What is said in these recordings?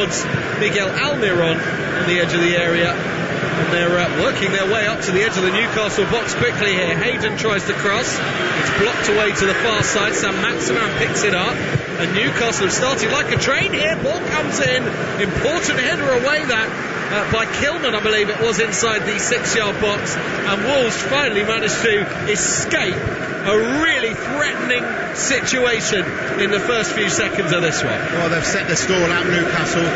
towards Miguel Almiron on the edge of the area. And they're working their way up to the edge of the Newcastle box quickly here. Hayden tries to cross. It's blocked away to the far side. Saint-Maximin picks it up. And Newcastle have started like a train here. Ball comes in. Important header away that by Kilman, I believe it was, inside the 6-yard box. And Wolves finally managed to escape a really threatening situation in the first few seconds of this one. Well, they've set the stall out, Newcastle,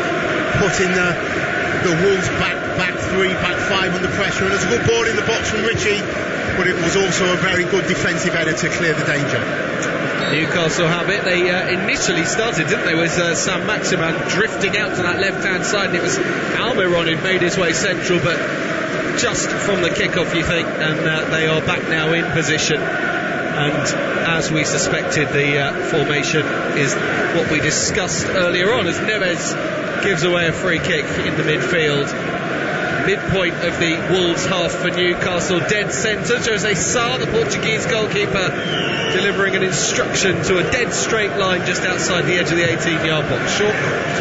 putting the Wolves back three, back five under pressure, and there's a good ball in the box from Richie, but it was also a very good defensive header to clear the danger. Newcastle have it. They initially started, didn't they, with Saint-Maximin drifting out to that left-hand side, and it was Almiron who'd made his way central, but just from the kick-off, you think, and they are back now in position. And as we suspected, the formation is what we discussed earlier on, as Neves gives away a free kick in the midfield. Midpoint of the Wolves half for Newcastle, dead centre. Jose Sá, the Portuguese goalkeeper, delivering an instruction to a dead straight line just outside the edge of the 18-yard box. Short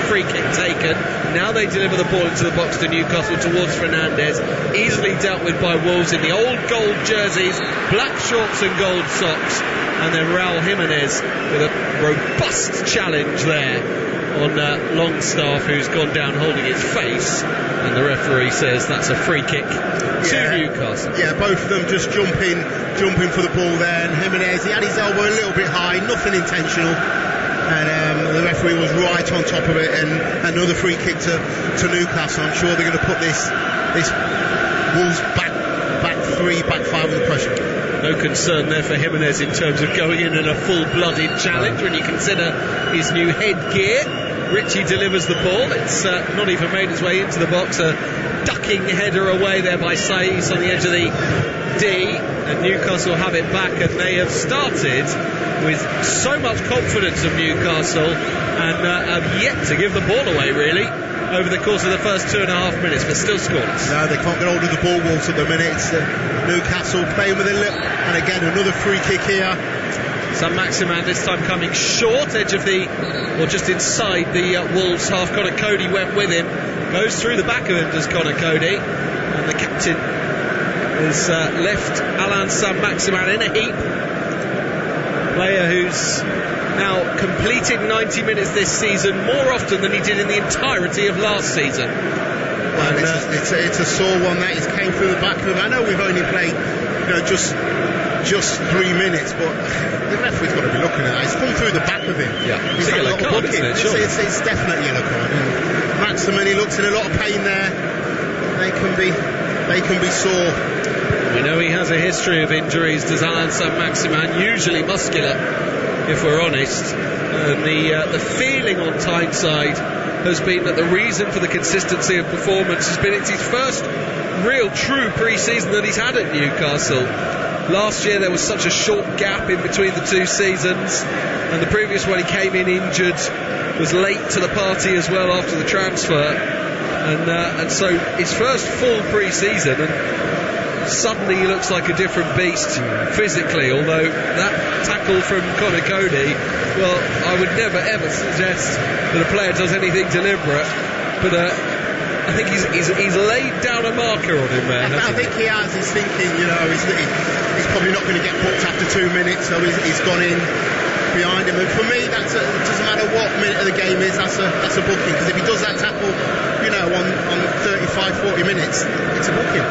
free kick taken. Now they deliver the ball into the box to Newcastle towards Fernandes. Easily dealt with by Wolves in the old gold jerseys, black shorts and gold socks. And then Raul Jimenez with a robust challenge there on Longstaff, who's gone down holding his face, and the referee says that's a free kick to Newcastle. Yeah, both of them just jumping for the ball there, and Jimenez, he had his elbow a little bit high, nothing intentional, and the referee was right on top of it, and another free kick to Newcastle. I'm sure they're going to put this Wolves back three, back five under pressure. No concern there for Jimenez in terms of going in a full-blooded challenge when you consider his new headgear. Richie delivers the ball. It's not even made its way into the box. A ducking header away there by Saiz on the edge of the D. And Newcastle have it back, and they have started with so much confidence of Newcastle and have yet to give the ball away, really, over the course of the first 2.5 minutes, but still scoreless. No, they can't get hold of the ball, Wolves, at the minute. It's Newcastle playing with a little, and again another free kick here. Saint-Maximin this time coming short edge of the, or just inside the Wolves half. Connor Cody went with him, goes through the back of him, does Connor Cody, and the captain has left Alain Saint-Maximin in a heap. Player who's now completed 90 minutes this season more often than he did in the entirety of last season. Well, it's a sore one that. He's came through the back of him. I know we've only played, just 3 minutes, but the referee's got to be looking at that. He's come through the back of him. Yeah, he's had a lot of booking. It's definitely a look on. Maximin, he looks in a lot of pain there. They can be sore. We know he has a history of injuries, does Alain Saint-Maximin, usually muscular, if we're honest. And the feeling on Tyneside has been that the reason for the consistency of performance has been it's his first real true pre-season that he's had at Newcastle. Last year there was such a short gap in between the two seasons, and the previous one he came in injured, was late to the party as well after the transfer, and so his first full pre-season, and suddenly he looks like a different beast physically. Although that tackle from Connor Cody, well, I would never ever suggest that a player does anything deliberate, but I think he's laid down a marker on him there. I think he has. He's thinking, he's probably not going to get booked after 2 minutes, so he's gone in behind him. And for me, it doesn't matter what minute of the game is, that's a booking, because if he does that tackle, on 35-40 minutes, it's a booking.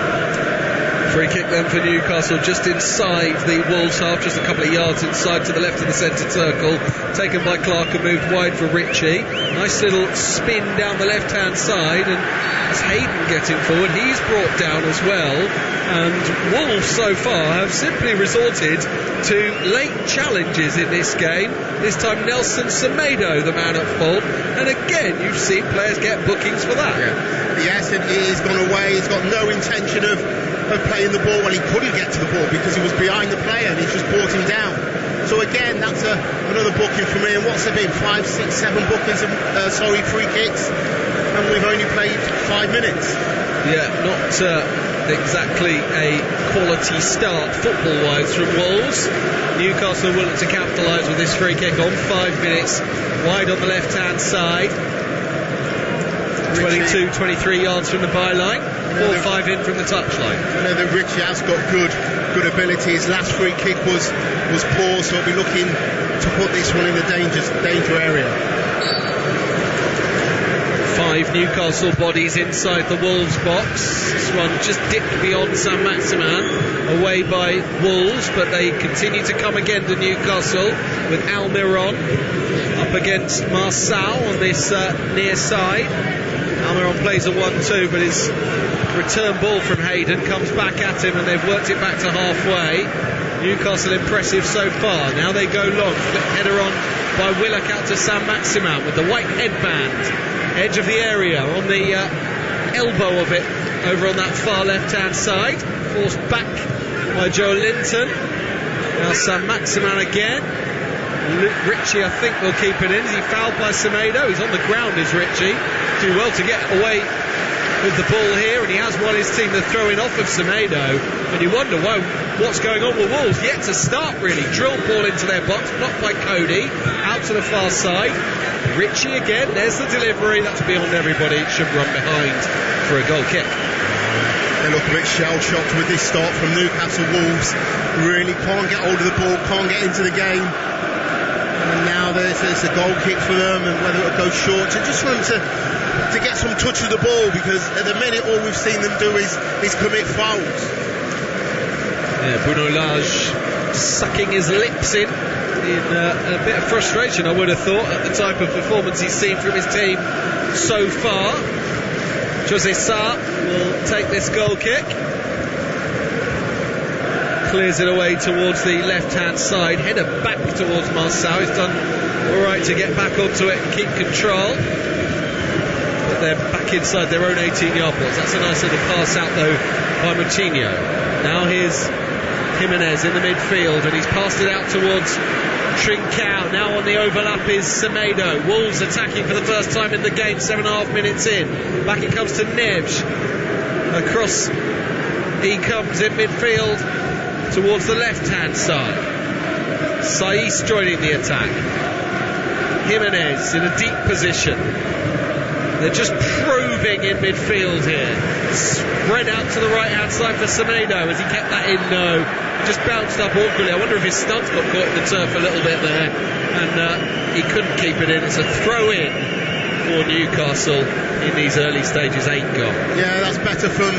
Free kick then for Newcastle, just inside the Wolves half, just a couple of yards inside to the left of the centre circle, taken by Clark and moved wide for Richie. Nice little spin down the left hand side, and it's Hayden getting forward, he's brought down as well. And Wolves so far have simply resorted to late challenges in this game. This time Nelson Semedo, the man at fault, and again you've seen players get bookings for that. Yes, and he's gone away, he's got no intention of playing the ball. Well, he couldn't get to the ball because he was behind the player and he's just brought him down. So again, that's another booking for me. And what's there been? 5, 6, 7 bookings, free kicks, and we've only played 5 minutes. Yeah, not exactly a quality start football-wise from Wolves. Newcastle will look to capitalise with this free kick on 5 minutes, wide on the left-hand side. Richie, 23 yards from the byline, 4-5 in from the touchline. I know that Richie has got good ability. His last free kick was poor, so he'll be looking to put this one in the danger area. 5 Newcastle bodies inside the Wolves box. This one just dipped beyond Saint-Maximin, away by Wolves, but they continue to come again to Newcastle with Almiron up against Marçal on this near side. Almiron plays a 1-2, but his return ball from Hayden comes back at him, and they've worked it back to halfway. Newcastle impressive so far. Now they go long. Flip header on by Willock out to Saint-Maximin with the white headband. Edge of the area on the elbow of it over on that far left hand side, forced back by Joe Linton. Now Saint-Maximin again. Richie I think will keep it in. Is he fouled by Semedo? He's on the ground, is Richie. Do well to get away with the ball here, and he has won his team the throwing off of Semedo, and you wonder what's going on with Wolves. Yet to start really. Drilled ball into their box, blocked by Cody, out to the far side. Richie again, there's the delivery, that's beyond everybody. It should run behind for a goal kick. They look a bit shell-shocked with this start from Newcastle. Wolves really can't get hold of the ball, can't get into the game, and now there's a goal kick for them, and whether it'll go short, so just for them to get some touch of the ball, because at the minute all we've seen them do is commit fouls. Yeah, Bruno Lage sucking his lips in a bit of frustration, I would have thought, at the type of performance he's seen from his team so far. Jose Sarr will take this goal kick, clears it away towards the left hand side, header back towards Marçal. He's done alright to get back onto it and keep control, but they're back inside their own 18-yard box. That's a nice little pass out though by Moutinho. Now here's Jimenez in the midfield, and he's passed it out towards Trincao. Now on the overlap is Semedo. Wolves attacking for the first time in the game, 7.5 minutes in. Back it comes to Neves. Across he comes in midfield towards the left hand side. Saiss joining the attack. Jimenez in a deep position. They're just probing in midfield here. Spread out to the right hand side for Semedo. Has he kept that in? No. He just bounced up awkwardly. I wonder if his studs got caught in the turf a little bit there, and he couldn't keep it in. It's a throw in for Newcastle in these early stages. 8 gone. Yeah, that's better from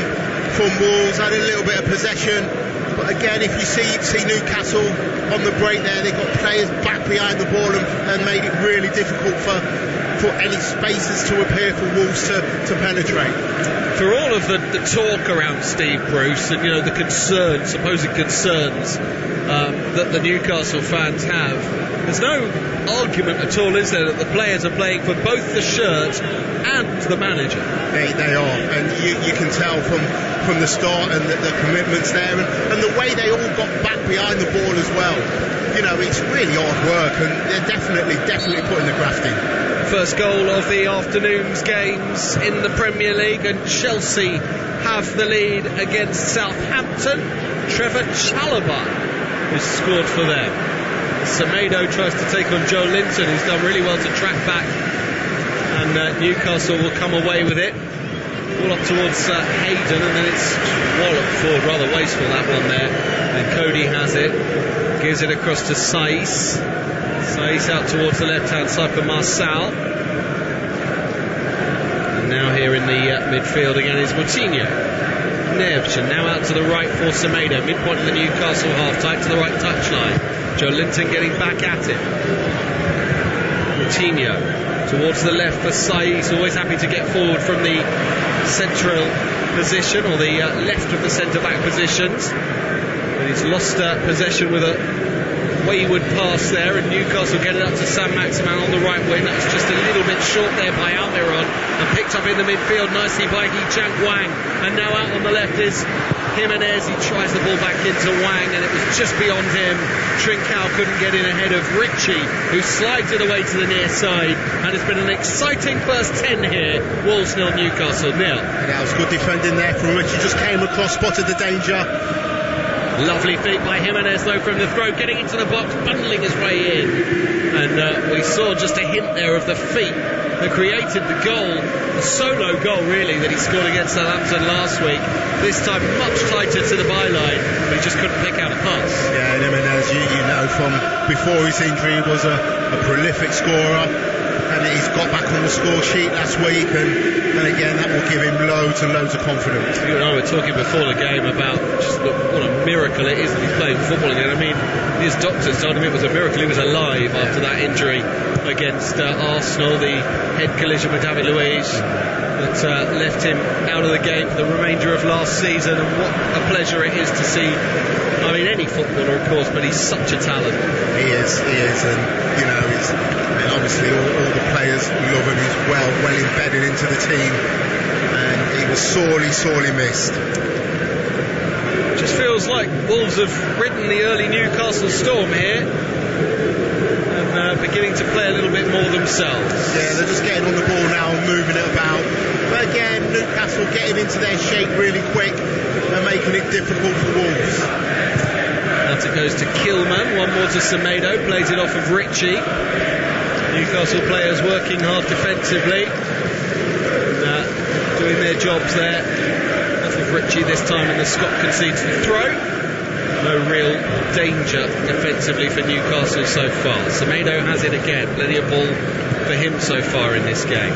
Wolves. Had a little bit of possession, but again, if you see Newcastle on the break there, they've got players back behind the ball and made it really difficult for any spaces to appear for Wolves to penetrate. For all of the talk around Steve Bruce and the concerns, supposed concerns that the Newcastle fans have, there's no argument at all, is there, that the players are playing for both the shirt and the manager? They are, and you can tell from the start, and the commitments there, and the way they all got back behind the ball as well. It's really hard work, and they're definitely putting the graft in. First goal of the afternoon's games in the Premier League, and Chelsea have the lead against Southampton. Trevor Chalobah has scored for them. Semedo tries to take on Joe Linton, who's done really well to track back, and Newcastle will come away with it. Ball up towards Hayden, and then it's walloped forward, rather wasteful that one there, and Cody has it, gives it across to Saiss. Saiss out towards the left hand side for Marçal, and now here in the midfield again is Moutinho. Neves, and now out to the right for Semedo, midpoint of the Newcastle half, tight to the right touchline. Joe Linton getting back at it. Moutinho towards the left for Saiss, always happy to get forward from the central position, or the left of the centre-back positions, but he's lost possession with a wayward pass there, and Newcastle get it up to Saint-Maximin on the right wing. That was just a little bit short there by Almiron, and picked up in the midfield nicely by Hee-Chan Wang, and now out on the left is Jimenez. He tries the ball back into Wang, and it was just beyond him. Trincao couldn't get in ahead of Richie, who slides it away to the near side, and it's been an exciting first 10 here. Wolves 0, Newcastle 0. That was good defending there from Richie, just came across, spotted the danger. Lovely feet by Jimenez though from the throw, getting into the box, bundling his way in, and we saw just a hint there of the feet that created the goal, a solo goal really, that he scored against Southampton last week. This time much tighter to the byline, but he just couldn't pick out a pass. Yeah, and Jimenez, you know from before his injury, he was a prolific scorer, and he's got back on the score sheet last week, and again that will give him loads and loads of confidence. You and I were talking before the game about just what a miracle it is that he's playing football again. I mean, his doctors told him it was a miracle he was alive after that injury against Arsenal, the head collision with David Luiz that left him out of the game for the remainder of last season. And what a pleasure it is to see. I mean, any footballer, of course, but he's such a talent. He is, and you know, obviously all the players love him. He's well embedded into the team, and he was sorely missed. Just feels like Wolves have ridden the early Newcastle storm here, and beginning to play a little bit more themselves. Yeah, they're just getting on the ball now and moving it about. But again, Newcastle getting into their shape really quick and making it difficult for Wolves. Out it goes to Kilman, one more to Semedo, plays it off of Ritchie. Newcastle players working hard defensively, and, doing their jobs there. Off of Ritchie this time, and the Scot concedes the throw. No real danger defensively for Newcastle so far. Semedo has it again, plenty of ball for him so far in this game.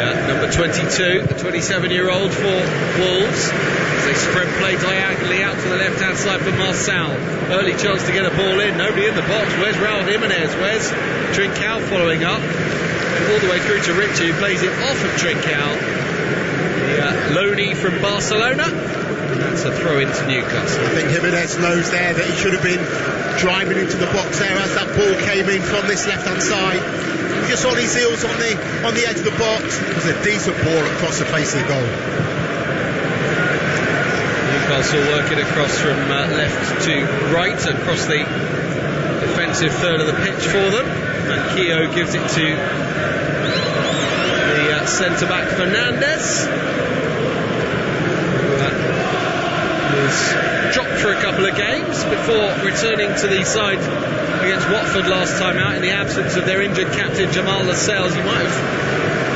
Number 22, the 27-year-old for Wolves, as they spread play diagonally out to the left-hand side for Marçal. Early chance to get a ball in, nobody in the box. Where's Raul Jimenez? Where's Trincao following up? All the way through to Ritchie, who plays it off of Trincao. The loanee from Barcelona. And that's a throw into Newcastle. I think Jimenez knows there that he should have been driving into the box there as that ball came in from this left-hand side. Just on his heels on the edge of the box. It was a decent ball across the face of the goal. Newcastle working across from left to right, across the defensive third of the pitch for them. And Keogh gives it to the centre-back Fernandes. Was dropped for a couple of games before returning to the side against Watford last time out in the absence of their injured captain Jamal Lascelles. He might have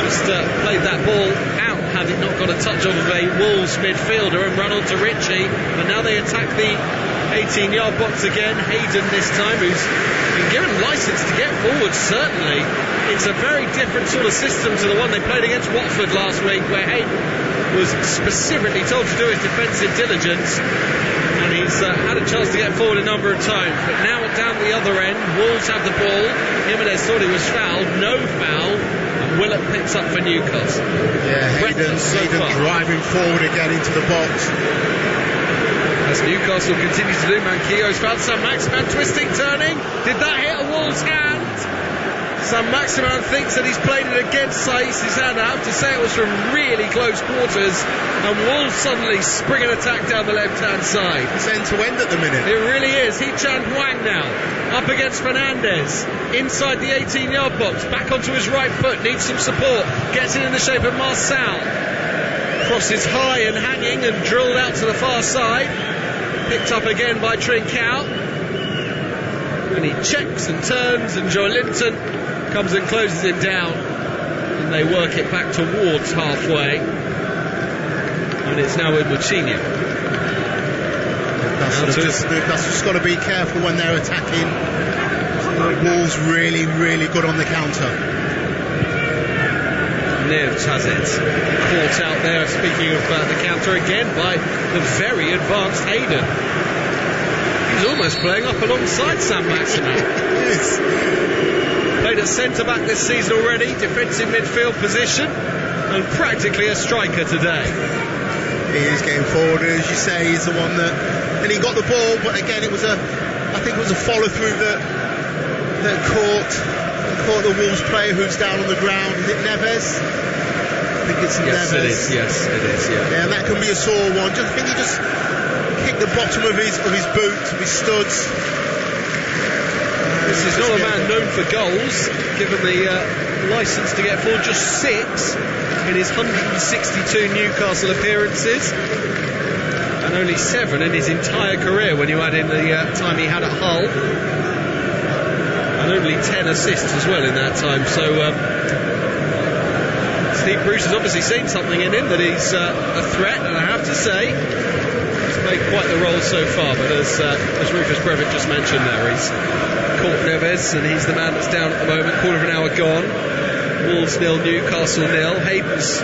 just played that ball out had it not got a touch off of a Wolves midfielder and run on to Ritchie. And now they attack the 18-yard box again. Hayden this time, who's been given licence to get forward, certainly. It's a very different sort of system to the one they played against Watford last week, where Hayden was specifically told to do his defensive diligence, and he's had a chance to get forward a number of times. But now down the other end, Wolves have the ball. Jimenez thought he was fouled, no foul, and Willett picks up for Newcastle. Yeah, Hayden driving forward again into the box. As Newcastle continues to do, Manquillo's found Saint-Maximin twisting, turning. Did that hit a Wolves hand? Saint-Maximin thinks that he's played it against Saïs's hand. I have to say it was from really close quarters, and Wolves suddenly spring an attack down the left-hand side. It's end-to-end at the minute. It really is. Hee-Chan Hwang now, up against Fernandes, inside the 18-yard box, back onto his right foot, needs some support, gets it in the shape of Marçal. Crosses high and hanging and drilled out to the far side. Picked up again by Trincao. And he checks and turns, and Joe Linton comes and closes him down, and they work it back towards halfway, and it's now with Moutinho. Newcastle's just got to be careful when they're attacking. Wolves really good on the counter. Neves has it caught out there, speaking of the counter again, by the very advanced Hayden. He's almost playing up alongside Saint-Maximin. Yes. Played at centre-back this season already, defensive midfield position, and practically a striker today. He is getting forward, as you say, he's the one that... And he got the ball, but again, I think it was a follow-through that caught the Wolves player who's down on the ground. Is it Neves? I think it's Neves. Yes, it is, yeah. Yeah, and that can be a sore one. I think he just kicked the bottom of his boot, of his studs. This is not a man known for goals, given the licence to get forward, just 6 in his 162 Newcastle appearances, and only 7 in his entire career when you add in the time he had at Hull. and only 10 assists as well in that time. So Steve Bruce has obviously seen something in him, that he's a threat, and I have to say he's played quite the role so far. But as Rufus Brevett just mentioned there, he's caught Neves, and he's the man that's down at the moment. Quarter of an hour gone. Wolves 0, Newcastle 0. Hayden's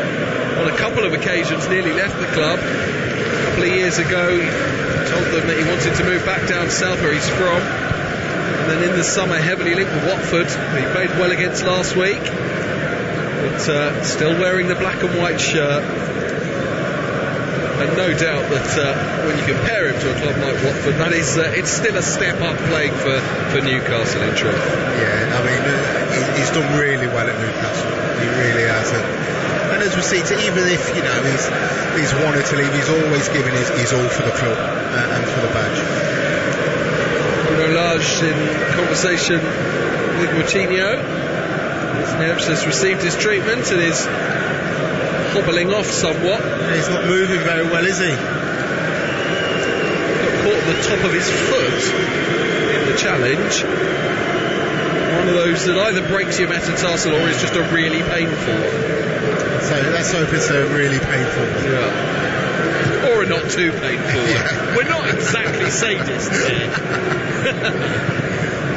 on a couple of occasions nearly left the club. A couple of years ago he told them that he wanted to move back down south where he's from, and then in the summer heavily linked with Watford. He played well against last week, but still wearing the black and white shirt, and no doubt that when you compare him to a club like Watford, that is it's still a step up playing for Newcastle in truth. Yeah, I mean he's done really well at Newcastle, he really has. And as we see, even if he's wanted to leave, he's always given his all for the club and for the badge. Bruno Lage in conversation with Moutinho. Neves has received his treatment and is hobbling off somewhat. He's not moving very well, is he? Got caught at the top of his foot in the challenge. One of those that either breaks your metatarsal or is just a really painful one. So let's hope it's a really painful one. Yeah. Or a not too painful one. Yeah. We're not exactly sadists here.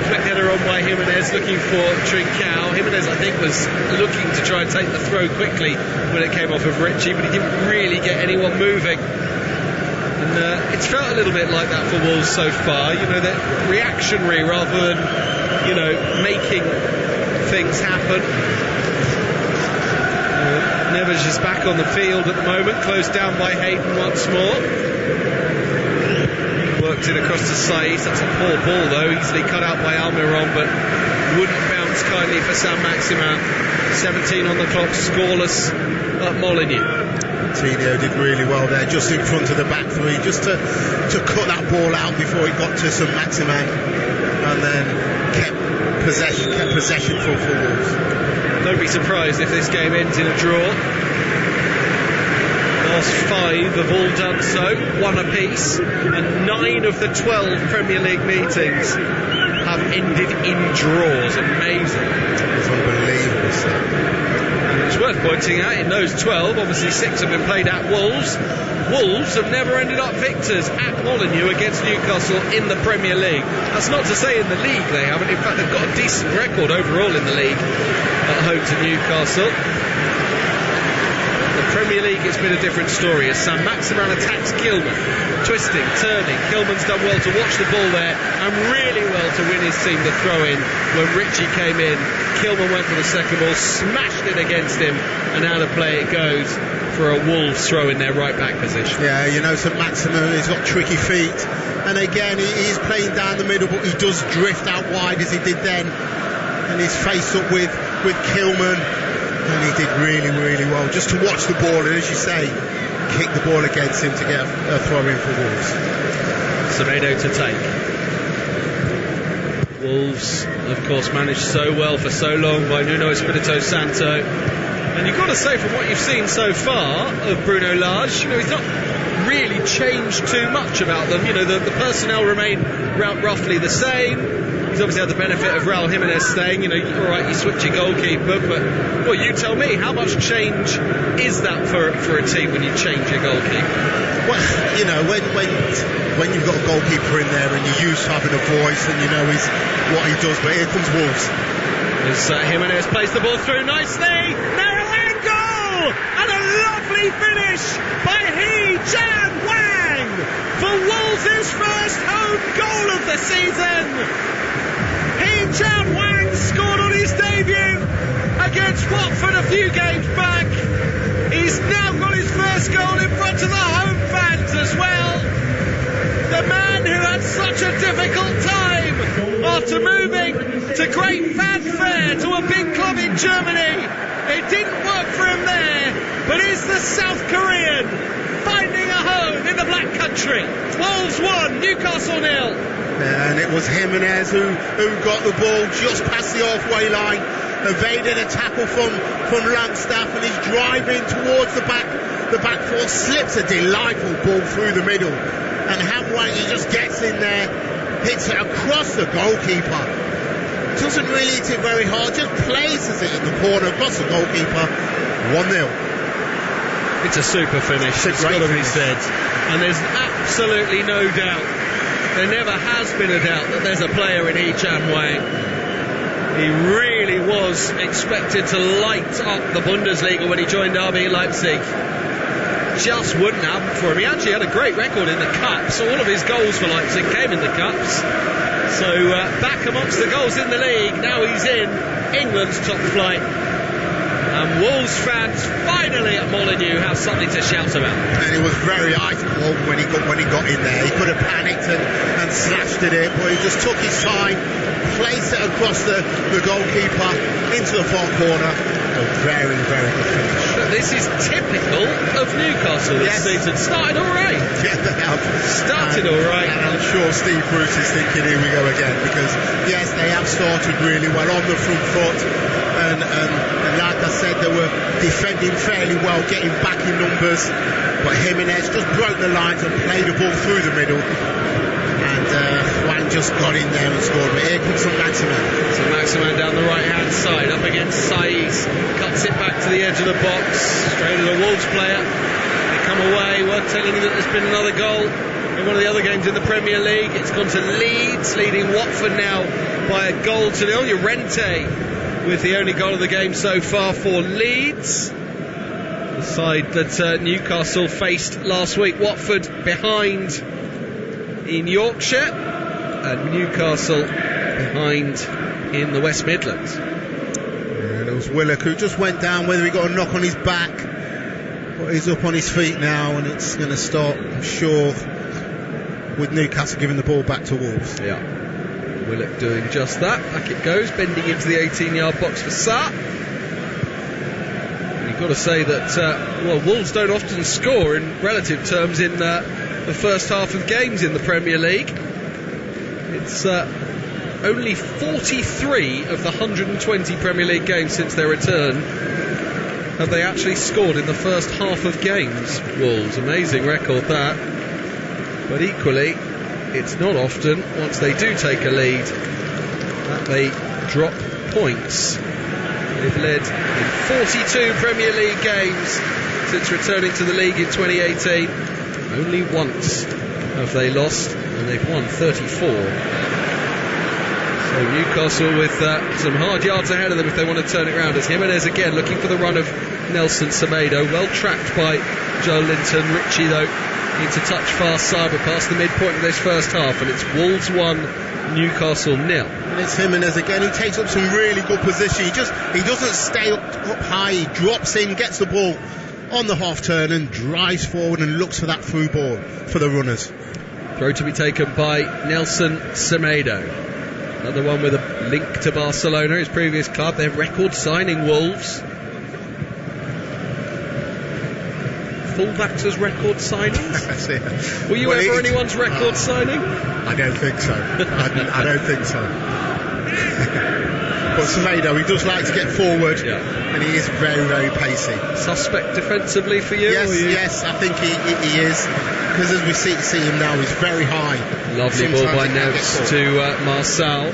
Quick header on by Jimenez, looking for Trincao. Jimenez, I think, was looking to try and take the throw quickly when it came off of Ritchie, but he didn't really get anyone moving. And it's felt a little bit like that for Wolves so far. They're reactionary rather than, making things happen. Neves is back on the field at the moment, closed down by Hayden once more. Worked it across to Saïs. That's a poor ball though, easily cut out by Almiron, but wouldn't bounce kindly for Saint-Maximin. 17 on the clock, scoreless at Molineux. Tino did really well there, just in front of the back three, just to cut that ball out before it got to Saint-Maximin, and then kept possession for Wolves. Don't be surprised if this game ends in a draw. Last 5 have all done so, 1 apiece, and 9 of the 12 Premier League meetings have ended in draws. Amazing. It's unbelievable stuff. And it's worth pointing out, in those 12, obviously 6 have been played at Wolves. Wolves have never ended up victors at Molineux against Newcastle in the Premier League. That's not to say in the league they haven't. In fact, they've got a decent record overall in the league at home to Newcastle. The Premier League, it's been a different story as Saint-Maximin attacks Kilman, twisting, turning. Kilman's done well to watch the ball there and really well to win his team the throw in when Ritchie came in. Kilman went for the second ball, smashed it against him, and out of play it goes for a Wolves throw in their right back position. Yeah, Saint-Maximin, he's got tricky feet, and again he's playing down the middle, but he does drift out wide as he did then, and he's faced up with Kilman, and he did really, really well just to watch the ball, and as you say, kick the ball against him to get a throw in for Wolves. Neto to take. Wolves, of course, managed so well for so long by Nuno Espirito Santo. And you've got to say, from what you've seen so far of Bruno Lage, he's not really changed too much about them. The personnel remain roughly the same. He's obviously had the benefit of Raul Jimenez staying. All right, you switch your goalkeeper, but well, you tell me, how much change is that for a team when you change your goalkeeper? Well, when you've got a goalkeeper in there and you're used to having a voice and what he does, but here comes Wolves. As Jimenez plays the ball through nicely, narrow angle, and a lovely finish by Hee-Chan Wang for Wolves' first home goal of the season. Hee-Chan Wang scored on his debut against Watford a few games back. He's now got his first goal in front of the home fans as well. The man who had such a difficult time after moving to great fanfare to a big club in Germany. It didn't work for him there, but is the South Korean finding a home in the Black Country. Wolves 1, Newcastle 0. And it was Jimenez who got the ball just past the halfway line, evaded a tackle from Langstaff, and he's driving towards the back four, slips a delightful ball through the middle, and Hamwang, he just gets in there, hits it across the goalkeeper, doesn't really hit it very hard, just places it in the corner across the goalkeeper. 1-0. It's a super finish, it's got to be said. And there's absolutely no doubt, there never has been a doubt that there's a player in Yi-Chan Wang. He really was expected to light up the Bundesliga when he joined RB Leipzig. Just wouldn't happen for him. He actually had a great record in the Cups. All of his goals for Leipzig came in the Cups. So back amongst the goals in the league. Now he's in England's top flight. And Wolves fans finally at Molineux have something to shout about. And he was very ice cold when he got in there. He could have panicked and slashed at it, but he just took his time, placed it across the goalkeeper into the far corner. A very, very good finish. But this is typical of Newcastle this season. Started all right. Yeah, they have. Started all right. And I'm sure Steve Bruce is thinking, here we go again, because yes, they have started really well on the front foot. And like I said, they were defending fairly well, getting back in numbers. But Jimenez just broke the lines and played the ball through the middle. And Wang just got in there and scored. But here comes Saint-Maximin. Saint-Maximin down the right-hand side, up against Saiz. Cuts it back to the edge of the box. Straight at a Wolves player. They come away. We're telling you that there's been another goal in one of the other games in the Premier League. It's gone to Leeds, leading Watford now by a goal to nil. Llorente with the only goal of the game so far for Leeds, the side that Newcastle faced last week. Watford behind in Yorkshire, and Newcastle behind in the West Midlands. And it was Willock who just went down, whether he got a knock on his back, but he's up on his feet now, and it's going to start, I'm sure, with Newcastle giving the ball back to Wolves. Yeah. Willock doing just that. Back it goes, bending into the 18-yard box for Sa. You've got to say that Wolves don't often score in relative terms in the first half of games in the Premier League. It's only 43 of the 120 Premier League games since their return have they actually scored in the first half of games. Wolves, amazing record that. But equally, it's not often, once they do take a lead, that they drop points. They've led in 42 Premier League games since returning to the league in 2018. Only once have they lost, and they've won 34. So Newcastle with some hard yards ahead of them if they want to turn it around. As Jimenez again looking for the run of Nelson Semedo. Well tracked by Joe Linton. Ritchie though needs a touch fast side, but past the midpoint of this first half, and it's Wolves 1, Newcastle 0. And it's Jimenez again who takes up some really good position. He doesn't stay up high. He drops in, gets the ball on the half turn and drives forward and looks for that through ball for the runners. Throw to be taken by Nelson Semedo. Another one with a link to Barcelona, his previous club. Their record signing, Wolves. Fullbacks as record signings? Were you ever anyone's record signing? I don't think so. I don't think so. But Semedo, he does like to get forward, and he is very, very pacey. Suspect defensively for you? Yes, I think he is. Because as we see him now, he's very high. Lovely ball by Neto to Marcel.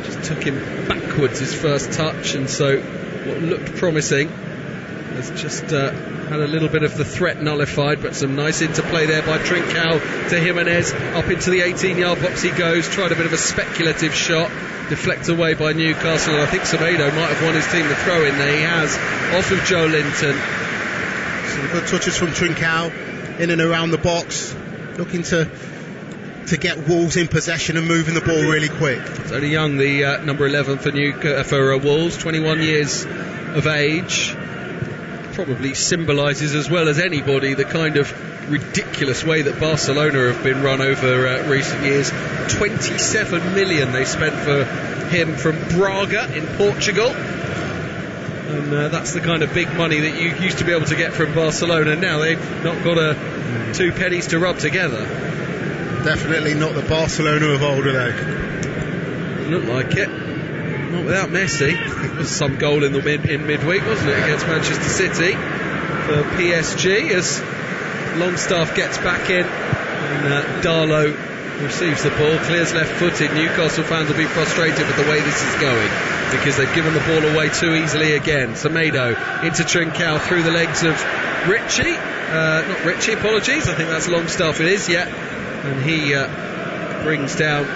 Just took him backwards his first touch, and so what looked promising has just had a little bit of the threat nullified, but some nice interplay there by Trincao to Jimenez. Up into the 18-yard box he goes, tried a bit of a speculative shot, deflected away by Newcastle, and I think Semedo might have won his team the throw in there. He has, off of Joe Linton. Some good touches from Trincao in and around the box, looking to get Wolves in possession and moving the ball really quick. It's only young, the number 11 for Wolves, 21 years of age. Probably symbolises as well as anybody the kind of ridiculous way that Barcelona have been run over recent years. 27 million they spent for him from Braga in Portugal, and that's the kind of big money that you used to be able to get from Barcelona. Now they've not got two pennies to rub together. Definitely not the Barcelona of old, are they? Look like it. Not without Messi. It was some goal in midweek, wasn't it, against Manchester City for PSG, as Longstaff gets back in, and Darlow receives the ball, clears left-footed. Newcastle fans will be frustrated with the way this is going because they've given the ball away too easily again. Semedo into Trincao through the legs of Ritchie. Not Ritchie, apologies. I think that's Longstaff. It is, yeah. And he brings down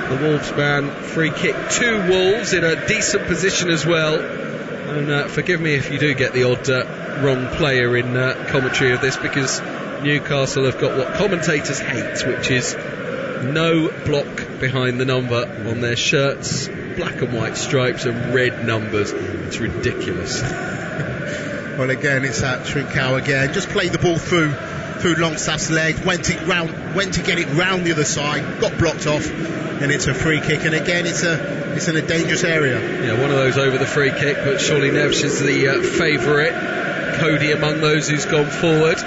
the Wolves man. Free kick to Wolves in a decent position as well. And forgive me if you do get the odd wrong player in commentary of this, because Newcastle have got what commentators hate, which is no block behind the number on their shirts, black and white stripes and red numbers. It's ridiculous. Well, again, it's at Trincao again. Just played the ball through Longstaff's legs, went to get it round the other side, got blocked off, and it's a free kick. And again, it's in a dangerous area. Yeah, one of those over the free kick, but surely Neves is the favourite. Cody among those who's gone forward.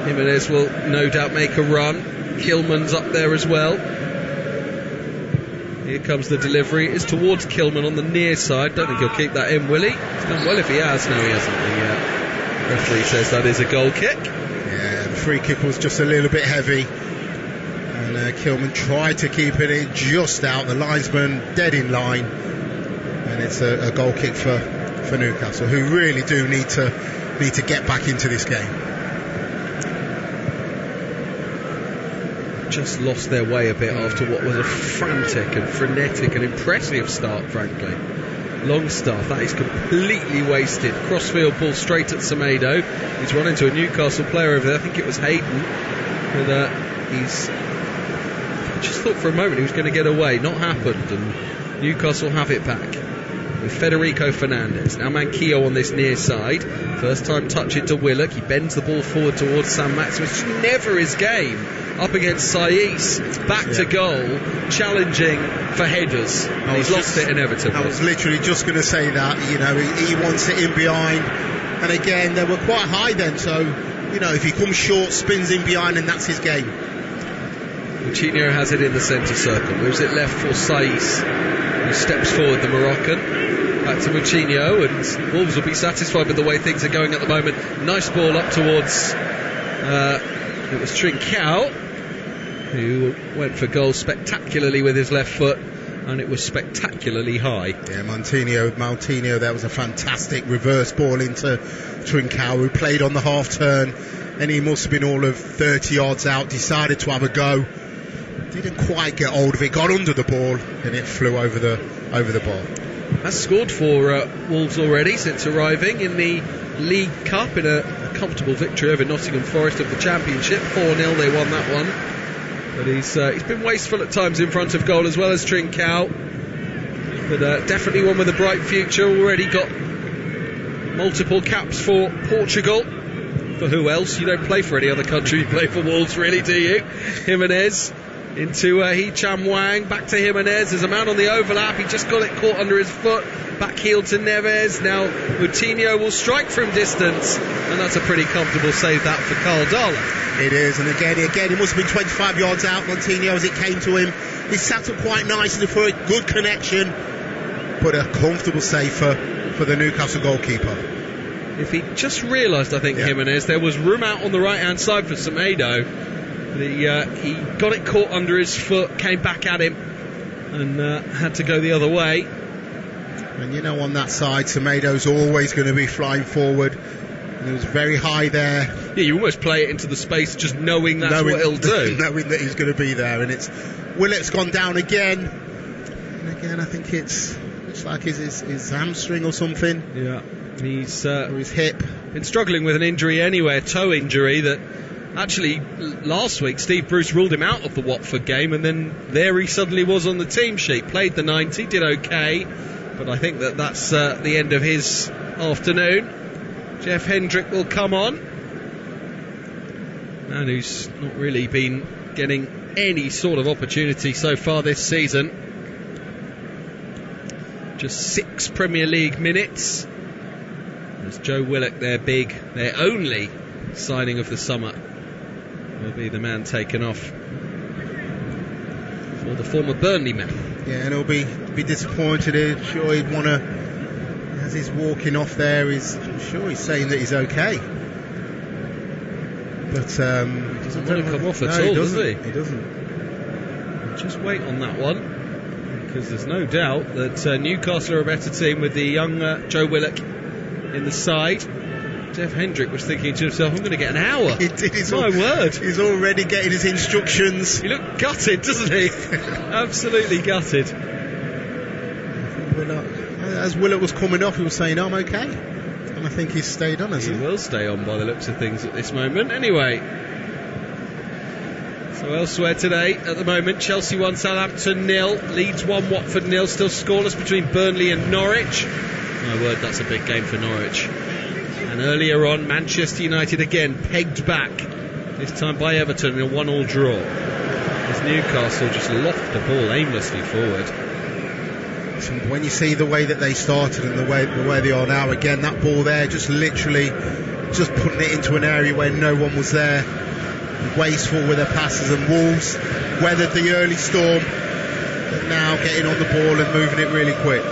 Jimenez will no doubt make a run. Kilman's up there as well. Here comes the delivery. It's towards Kilman on the near side. Don't think he'll keep that in, will he? He's done well if he has. No, he hasn't. The referee says that is a goal kick. Yeah, the free kick was just a little bit heavy. And Kilman tried to keep it in just out. The linesman dead in line. And it's a goal kick for Newcastle, who really do need to get back into this game. Just lost their way a bit after what was a frantic and frenetic and impressive start, frankly. Longstaff, that is completely wasted. Crossfield ball straight at Semedo. He's run into a Newcastle player over there. I think it was Hayden. But I just thought for a moment he was going to get away. Not happened, and Newcastle have it back with Federico Fernandez. Now Manquillo on this near side. First time touch it to Willock. He bends the ball forward towards Saint-Maximin. It's never his game. Up against Saiss, back to goal, challenging for headers. He's lost it inevitably. I was literally just going to say that. You know, he wants it in behind, and again they were quite high then. So, you know, if he comes short, spins in behind, and that's his game. Coutinho has it in the centre circle, moves it left for Saiss, who steps forward, the Moroccan. Back to Coutinho, and Wolves will be satisfied with the way things are going at the moment. Nice ball up towards it was Trincao, who went for goal spectacularly with his left foot, and it was spectacularly high. Yeah, Moutinho, that was a fantastic reverse ball into Trincao, who played on the half turn, and he must have been all of 30 yards out, decided to have a go, didn't quite get hold of it, got under the ball, and it flew over the bar. Has scored for Wolves already since arriving in the League Cup in a comfortable victory over Nottingham Forest of the Championship. 4-0 they won that one. But he's been wasteful at times in front of goal, as well as Trincao. But definitely one with a bright future. Already got multiple caps for Portugal. For who else? You don't play for any other country. You play for Wolves, really, do you? Jimenez into Hee-Chan Wang. Back to Jimenez. There's a man on the overlap. He just got it caught under his foot. Back heel to Neves. Now Coutinho will strike from distance, and that's a pretty comfortable save that for Carl Darler. It is, and again, he must have been 25 yards out, Moutinho, as it came to him. He sat up quite nicely for a good connection, but a comfortable save for the Newcastle goalkeeper. If he just realised, I think, Jimenez, there was room out on the right-hand side for Semedo. He got it caught under his foot, came back at him, and had to go the other way. And you know, on that side, Semedo's always going to be flying forward. And it was very high there. Yeah, you almost play it into the space just knowing what he'll do. Knowing that he's going to be there. And it's Willock's gone down again. And again, I think looks like his hamstring or something. Yeah, he's or his hip. Been struggling with an injury anyway, a toe injury that actually last week Steve Bruce ruled him out of the Watford game, and then there he suddenly was on the team sheet. Played the 90, did okay, but I think that's the end of his afternoon. Jeff Hendrick will come on, man who's not really been getting any sort of opportunity so far this season. Just 6 Premier League minutes. As Joe Willock, their only signing of the summer, will be the man taken off for the former Burnley man. Yeah, and he'll be disappointed. I'm sure he'd want to, as he's walking off there, I'm sure he's saying that he's okay. But he doesn't want to come off at all, does he? He doesn't. Just wait on that one, because there's no doubt that Newcastle are a better team with the young Joe Willock in the side. Jeff Hendrick was thinking to himself, I'm going to get an hour. He did. My word. He's already getting his instructions. He looked gutted, doesn't he? Absolutely gutted. As Willock was coming off, he was saying, I'm okay. And I think he's stayed on, hasn't he? He will stay on by the looks of things at this moment. Anyway, so elsewhere today, at the moment, Chelsea 1, Southampton 0, Leeds 1, Watford 0, still scoreless between Burnley and Norwich. My word, that's a big game for Norwich. And earlier on, Manchester United again pegged back, this time by Everton in a 1-1 draw, as Newcastle just loft the ball aimlessly forward. So when you see the way that they started and the way they are now, again, that ball there, just literally just putting it into an area where no one was there, wasteful with their passes, and Wolves weathered the early storm, but now getting on the ball and moving it really quick.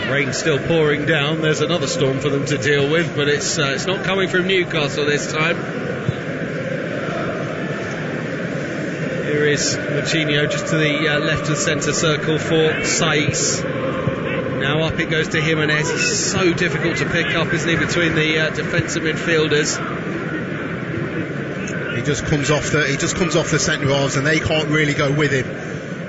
Rain still pouring down. There's another storm for them to deal with, but it's not coming from Newcastle this time. Here is Moutinho just to the left and centre circle for Saiz. Now up it goes to Jimenez. He's so difficult to pick up, isn't he, between the defensive midfielders. He just comes off the centre halves, and they can't really go with him.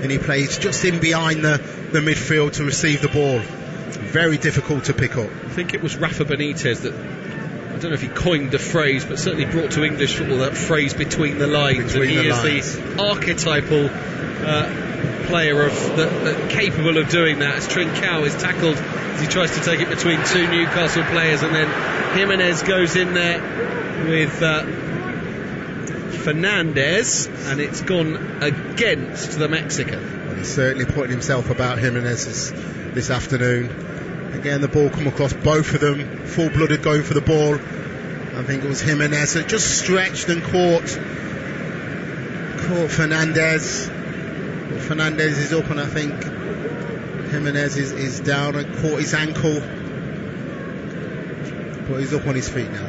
And he plays just in behind the midfield to receive the ball. Very difficult to pick up. I think it was Rafa Benitez that, I don't know if he coined the phrase, but certainly brought to English football that phrase between the lines. And he is the archetypal player capable of doing that, as Trincao is tackled as he tries to take it between two Newcastle players, and then Jimenez goes in there with Fernandez, and it's gone against the Mexican. Well, he's certainly putting himself about Jimenez this afternoon. Again, the ball come across both of them, full-blooded going for the ball. I think it was Jimenez that just stretched and caught Fernandez. Well, Fernandez is up, and I think Jimenez is down and caught his ankle, but he's up on his feet now.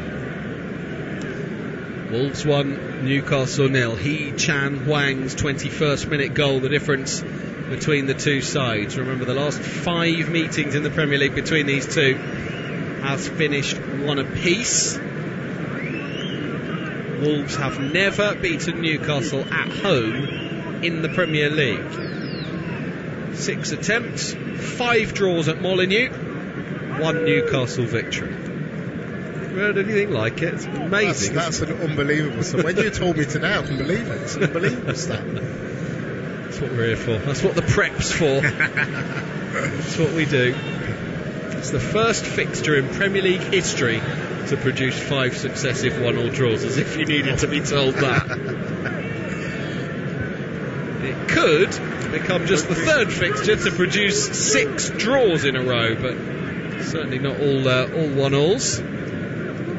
Wolves 1, Newcastle 0. Chan Huang's 21st minute goal, the difference between the two sides. Remember, the last 5 meetings in the Premier League between these two has finished 1 apiece. Wolves have never beaten Newcastle at home in the Premier League. 6 attempts, 5 draws at Molineux, 1 Newcastle victory. Heard anything like it? It's amazing. That's an unbelievable stuff. When you told me today, I couldn't believe it. It's an unbelievable stuff. That's what we're here for. That's what the prep's for. That's what we do. It's the first fixture in Premier League history to produce 5 successive 1-1 draws, as if you needed to be told that. It could become just the 3rd fixture to produce 6 draws in a row, but certainly not all 1-1s.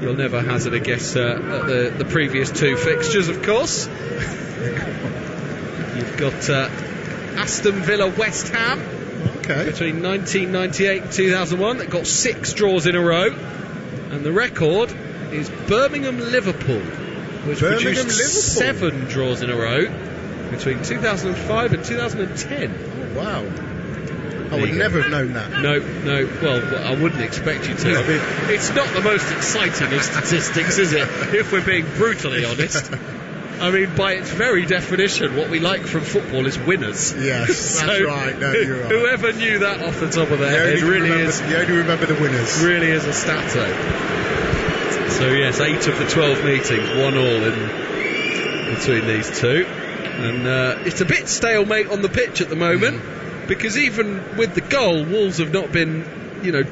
You'll never hazard a guess at the previous 2 fixtures, of course. You've got Aston Villa West Ham between 1998 and 2001 that got 6 draws in a row, and the record is Birmingham Liverpool, which produced 7 draws in a row between 2005 and 2010. Oh, wow. I would never have known that. No. Well, I wouldn't expect you to. I mean, it's not the most exciting of statistics, is it? If we're being brutally honest. I mean, by its very definition, what we like from football is winners. Yes, so that's right. No, you're right. Whoever knew that off the top of their head really is. You only remember the winners. Really is a stato. So yes, 8 of the 12 meetings, 1-1 in between these two, and it's a bit stalemate on the pitch at the moment. Because even with the goal, Wolves have not been,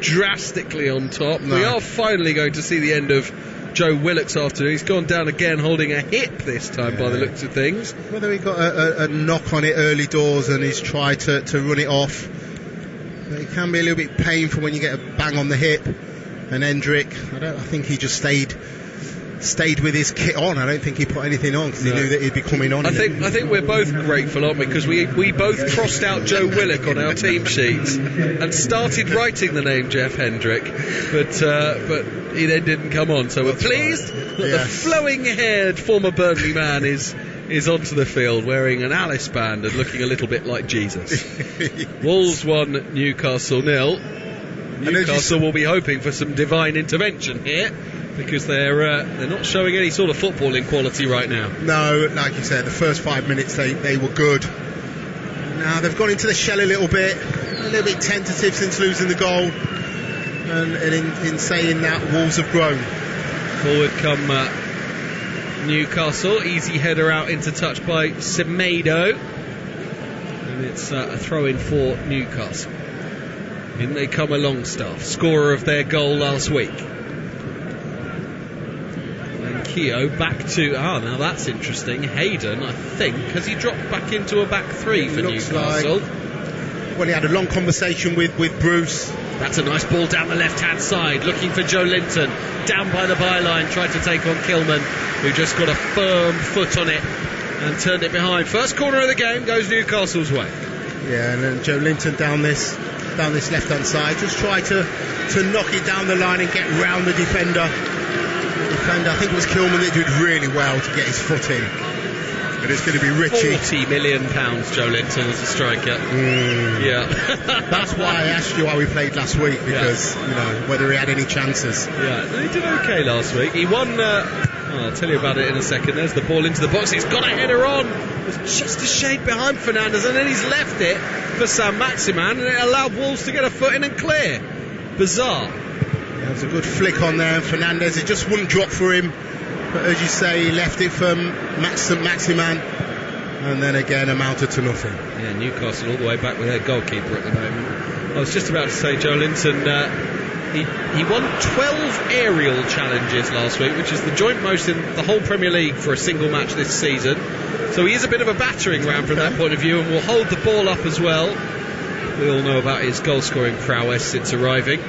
drastically on top. No. We are finally going to see the end of Joe Willock's afternoon. He's gone down again holding a hip this time by the looks of things. Whether he got a knock on it early doors and he's tried to run it off. But it can be a little bit painful when you get a bang on the hip. And Hendrick, I think he just stayed stayed with his kit on. I don't think he put anything on because he knew that he'd be coming on. I think we're both grateful, aren't we? Because we both crossed out Joe Willock on our team sheets and started writing the name Jeff Hendrick, but he then didn't come on. So we're pleased that the flowing-haired former Burnley man is onto the field wearing an Alice band and looking a little bit like Jesus. Wolves 1, Newcastle 0. Newcastle will be hoping for some divine intervention here, because they're not showing any sort of footballing quality right now. No, like you said, the first 5 minutes they were good. Now they've gone into the shell a little bit tentative since losing the goal, and in saying that, Wolves have grown. Forward come Newcastle, easy header out into touch by Semedo, and it's a throw-in for Newcastle. In they come a Longstaff, scorer of their goal last week. Keogh back to now that's interesting. Hayden, I think, has he dropped back into a back three for Newcastle? Well, he had a long conversation with Bruce. That's a nice ball down the left-hand side, looking for Joe Linton, down by the byline, tried to take on Kilman, who just got a firm foot on it and turned it behind. First corner of the game goes Newcastle's way. Yeah, and then Joe Linton down this left-hand side, just try to knock it down the line and get round the defender. I think it was Kilman that did really well to get his foot in. But it's going to be Richie. £40 million, Joe Linton as a striker. Yeah. That's why I asked you how he played last week, because whether he had any chances. Yeah, he did okay last week. He won. I'll tell you about it in a second. There's the ball into the box. He's got a header on. It was just a shade behind Fernandes, and then he's left it for Saint-Maximin, and it allowed Wolves to get a foot in and clear. Bizarre. There was a good flick on there. Fernandes, it just wouldn't drop for him. But as you say, he left it for Saint-Maximin, and then again amounted to nothing. Yeah, Newcastle all the way back with their goalkeeper at the moment. I was just about to say, Joe Linton, he won 12 aerial challenges last week, which is the joint most in the whole Premier League for a single match this season. So he is a bit of a battering ram from that point of view, and will hold the ball up as well. We all know about his goal-scoring prowess since arriving.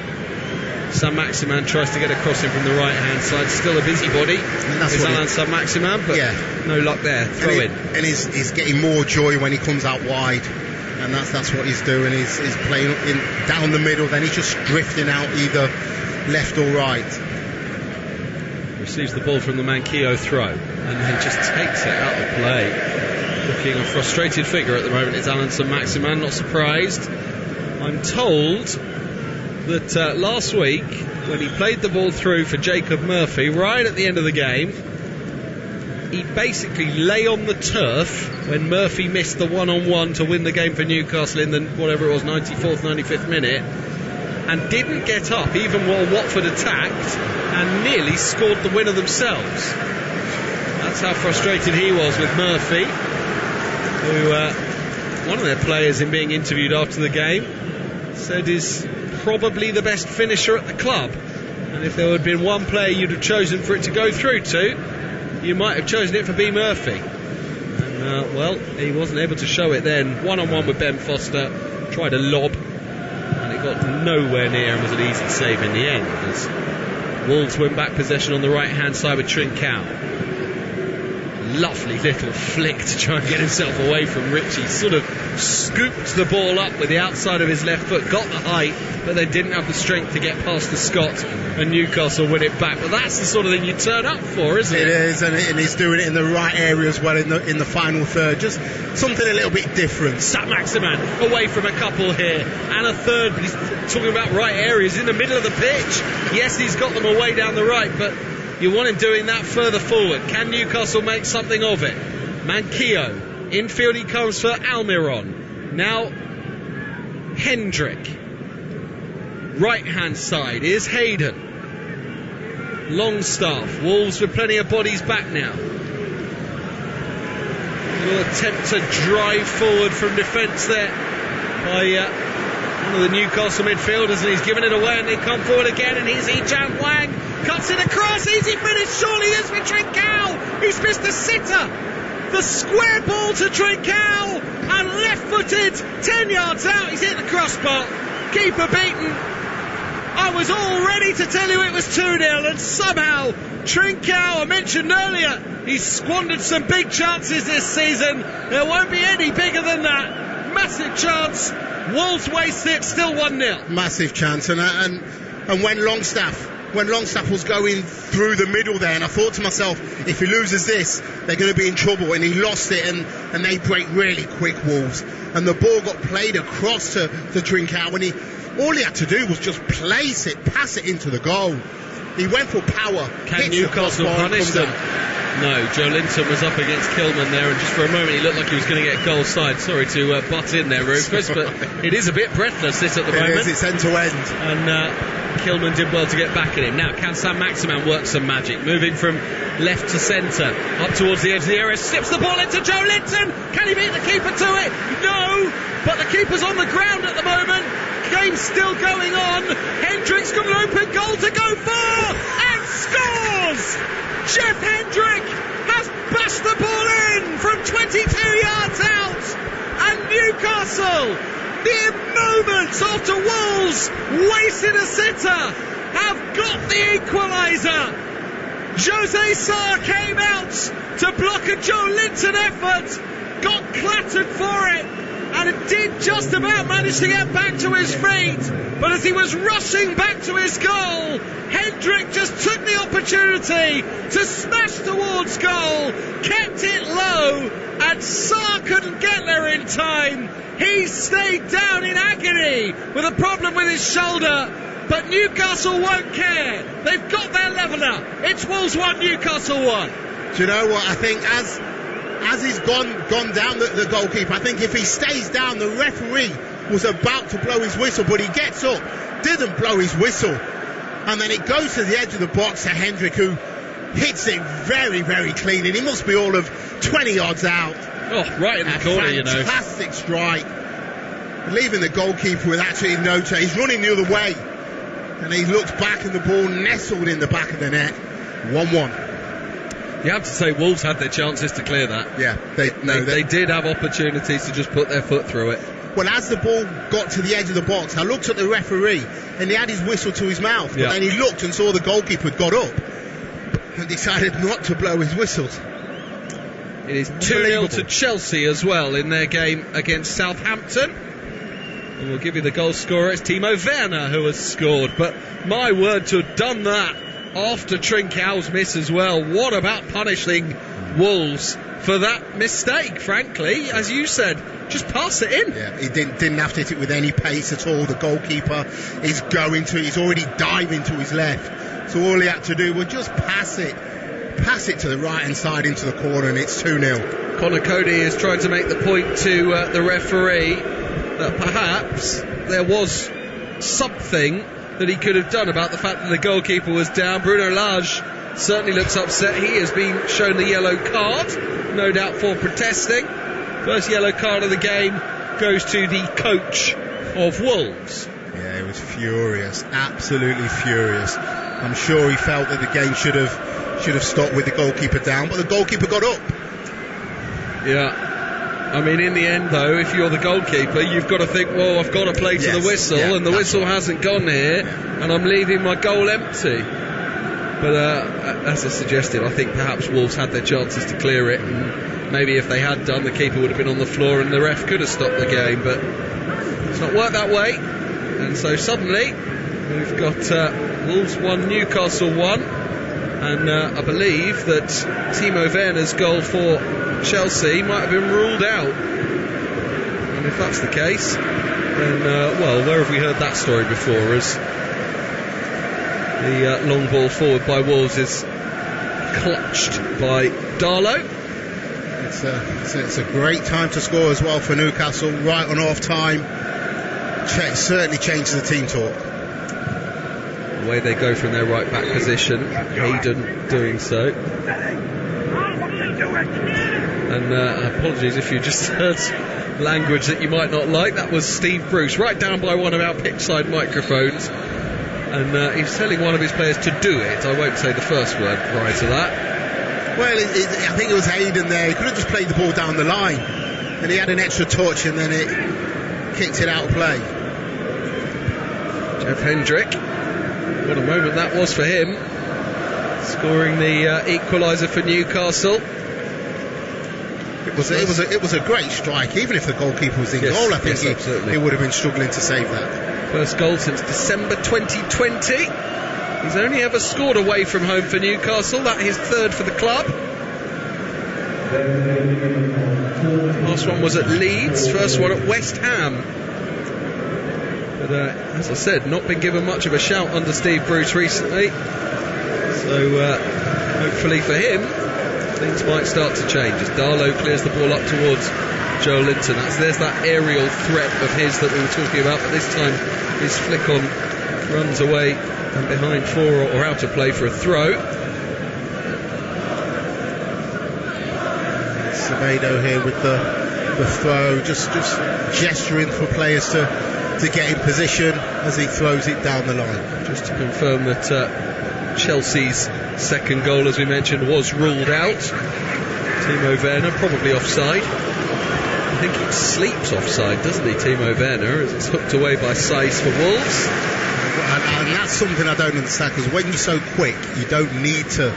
Saint-Maximin tries to get a crossing from the right-hand side. Still a busybody. It's Alan Saint-Maximin, but no luck there. Throw in. And he's getting more joy when he comes out wide, and that's what he's doing. He's playing down the middle, then he's just drifting out either left or right. Receives the ball from the Manquillo throw, and then just takes it out of play. Looking a frustrated figure at the moment is Alan Saint-Maximin. Not surprised. I'm told that last week, when he played the ball through for Jacob Murphy right at the end of the game, he basically lay on the turf when Murphy missed the one-on-one to win the game for Newcastle in the 94th, 95th minute, and didn't get up even while Watford attacked, and nearly scored the winner themselves. That's how frustrated he was with Murphy, who one of their players, in being interviewed after the game, said is probably the best finisher at the club, and if there had been one player you'd have chosen for it to go through to, you might have chosen it for B. Murphy. And he wasn't able to show it then. One-on-one with Ben Foster, tried a lob, and it got nowhere near and was an easy save in the end, as Wolves win back possession on the right-hand side with Trincao. Lovely little flick to try and get himself away from Richie. Sort of scooped the ball up with the outside of his left foot, got the height, but they didn't have the strength to get past the Scot, and Newcastle win it back. But that's the sort of thing you turn up for, isn't it? It is, and he's doing it in the right area as well in the final third. Just something a little bit different. Saint-Maximin away from a couple here, and a third, but he's talking about right areas in the middle of the pitch. Yes, he's got them away down the right, but you want him doing that further forward. Can Newcastle make something of it? Manquillo, infield he comes for Almiron. Now Hendrick. Right hand side is Hayden. Longstaff. Wolves with plenty of bodies back now. Little attempt to drive forward from defence there by one of the Newcastle midfielders, and he's given it away, and they come forward again, and here's Ijam Wang, cuts it across, easy finish, surely this for Trincao. He's missed the sitter. The square ball to Trincao, and left-footed, 10 yards out, he's hit the crossbar, keeper beaten, I was all ready to tell you it was 2-0, and somehow Trincao, I mentioned earlier, he's squandered some big chances this season. There won't be any bigger than that. Massive chance. Wolves waste it, still 1-0. Massive chance, and when Longstaff was going through the middle there, and I thought to myself, if he loses this, they're going to be in trouble, and he lost it, and they break really quick, Wolves, and the ball got played across to Trincao, and all he had to do was just pass it into the goal. He went for power. Can Newcastle punish them? No, Joe Linton was up against Kilman there, and just for a moment he looked like he was going to get goal side. Sorry to butt in there, Rufus, but it is a bit breathless this at the moment. It is, it's end to end. And Kilman did well to get back at him. Now, can Saint-Maximin work some magic? Moving from left to centre, up towards the edge of the area, slips the ball into Joe Linton. Can he beat the keeper to it? No, but the keeper's on the ground at the moment. Game's still going on. Hendrick's got an open goal to go for, and scores! Jeff Hendrick has bashed the ball in from 22 yards out, and Newcastle, mere moments after Wolves wasted a sitter, have got the equaliser. Jose Sarr came out to block a Joe Linton effort, got clattered for it, and it did just about manage to get back to his feet, but as he was rushing back to his goal, Hendrick just took the opportunity to smash towards goal, kept it low, and Sarr couldn't get there in time. He stayed down in agony with a problem with his shoulder, but Newcastle won't care. They've got their leveller. It's Wolves 1, Newcastle 1. Do you know what? I think as he's gone down, the goalkeeper, I think if he stays down, the referee was about to blow his whistle, but he gets up, didn't blow his whistle, and then it goes to the edge of the box to Hendrick, who hits it very, very clean, and he must be all of 20 yards out. Oh, right in the corner, you know. Fantastic strike, leaving the goalkeeper with actually no chance. He's running the other way, and he looks back, and the ball nestled in the back of the net. 1-1. You have to say Wolves had their chances to clear that. Yeah, they did have opportunities to just put their foot through it. Well, as the ball got to the edge of the box, I looked at the referee, and he had his whistle to his mouth, but then he looked and saw the goalkeeper had got up and decided not to blow his whistles. It is 2-0 to Chelsea as well in their game against Southampton. And we'll give you the goal scorer. It's Timo Werner who has scored, but my word, to have done that after Trincao's miss as well. What about punishing Wolves for that mistake? Frankly, as you said, just pass it in. Yeah, he didn't have to hit it with any pace at all. The goalkeeper is he's already diving to his left, so all he had to do was just pass it to the right hand side into the corner, and it's 2-0. Conor Cody is trying to make the point to the referee that perhaps there was something that he could have done about the fact that the goalkeeper was down. Bruno Lage certainly looks upset. He has been shown the yellow card, no doubt for protesting. First yellow card of the game goes to the coach of Wolves. Yeah, he was furious, absolutely furious. I'm sure he felt that the game should have stopped with the goalkeeper down, but the goalkeeper got up. Yeah. I mean, in the end, though, if you're the goalkeeper, you've got to think, well, I've got to play to the whistle, and the whistle hasn't gone here, and I'm leaving my goal empty. But as I suggested, I think perhaps Wolves had their chances to clear it, and maybe if they had done, the keeper would have been on the floor and the ref could have stopped the game, but it's not worked that way. And so suddenly, we've got Wolves 1, Newcastle 1, and I believe that Timo Werner's goal for Chelsea might have been ruled out, and if that's the case, then well, where have we heard that story before? As the long ball forward by Wolves is clutched by Darlow. It's a great time to score as well for Newcastle, right on half time. Certainly changes the team talk. The way they go from their right back position, Hayden doing so. And apologies if you just heard language that you might not like. That was Steve Bruce, right down by one of our pitchside microphones, and he's telling one of his players to do it. I won't say the first word prior to that. Well, I think it was Hayden there. He could have just played the ball down the line, and he had an extra touch, and then it kicked it out of play. Jeff Hendrick, what a moment that was for him, scoring the equaliser for Newcastle. It was a great strike. Even if the goalkeeper was in goal, I think he would have been struggling to save that. First goal since December 2020. He's only ever scored away from home for Newcastle. That is third for the club. Last one was at Leeds, first one at West Ham. But as I said, not been given much of a shout under Steve Bruce recently. So hopefully for him, things might start to change as Darlow clears the ball up towards Joe Linton. There's that aerial threat of his that we were talking about, but this time his flick on runs away and behind four or out of play for a throw. Semedo here with the throw, just gesturing for players to get in position as he throws it down the line. Just to confirm that Chelsea's second goal, as we mentioned, was ruled out. Timo Werner probably offside. I think he sleeps offside, doesn't he, Timo Werner, as it's hooked away by Saiz for Wolves. And that's something I don't understand, because when you're so quick, you don't need to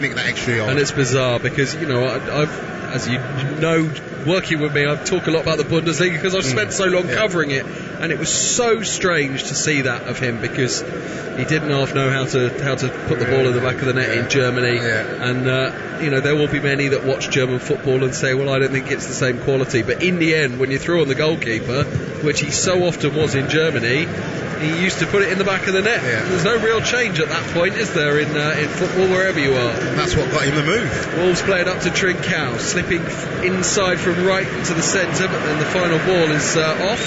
nick that extra yard. And it's bizarre because, you know, I've, as you know, working with me, I talk a lot about the Bundesliga because I've spent so long covering it, and it was so strange to see that of him, because he didn't half know how to put the ball in the back of the net in Germany. And you know, there will be many that watch German football and say, well, I don't think it's the same quality. But in the end, when you throw on the goalkeeper, which he so often was in Germany, he used to put it in the back of the net. There's no real change at that point, is there, in football, wherever you are? And that's what got him the move. Wolves play it up to Trincao, slipping inside from right into the centre, but then the final ball is off,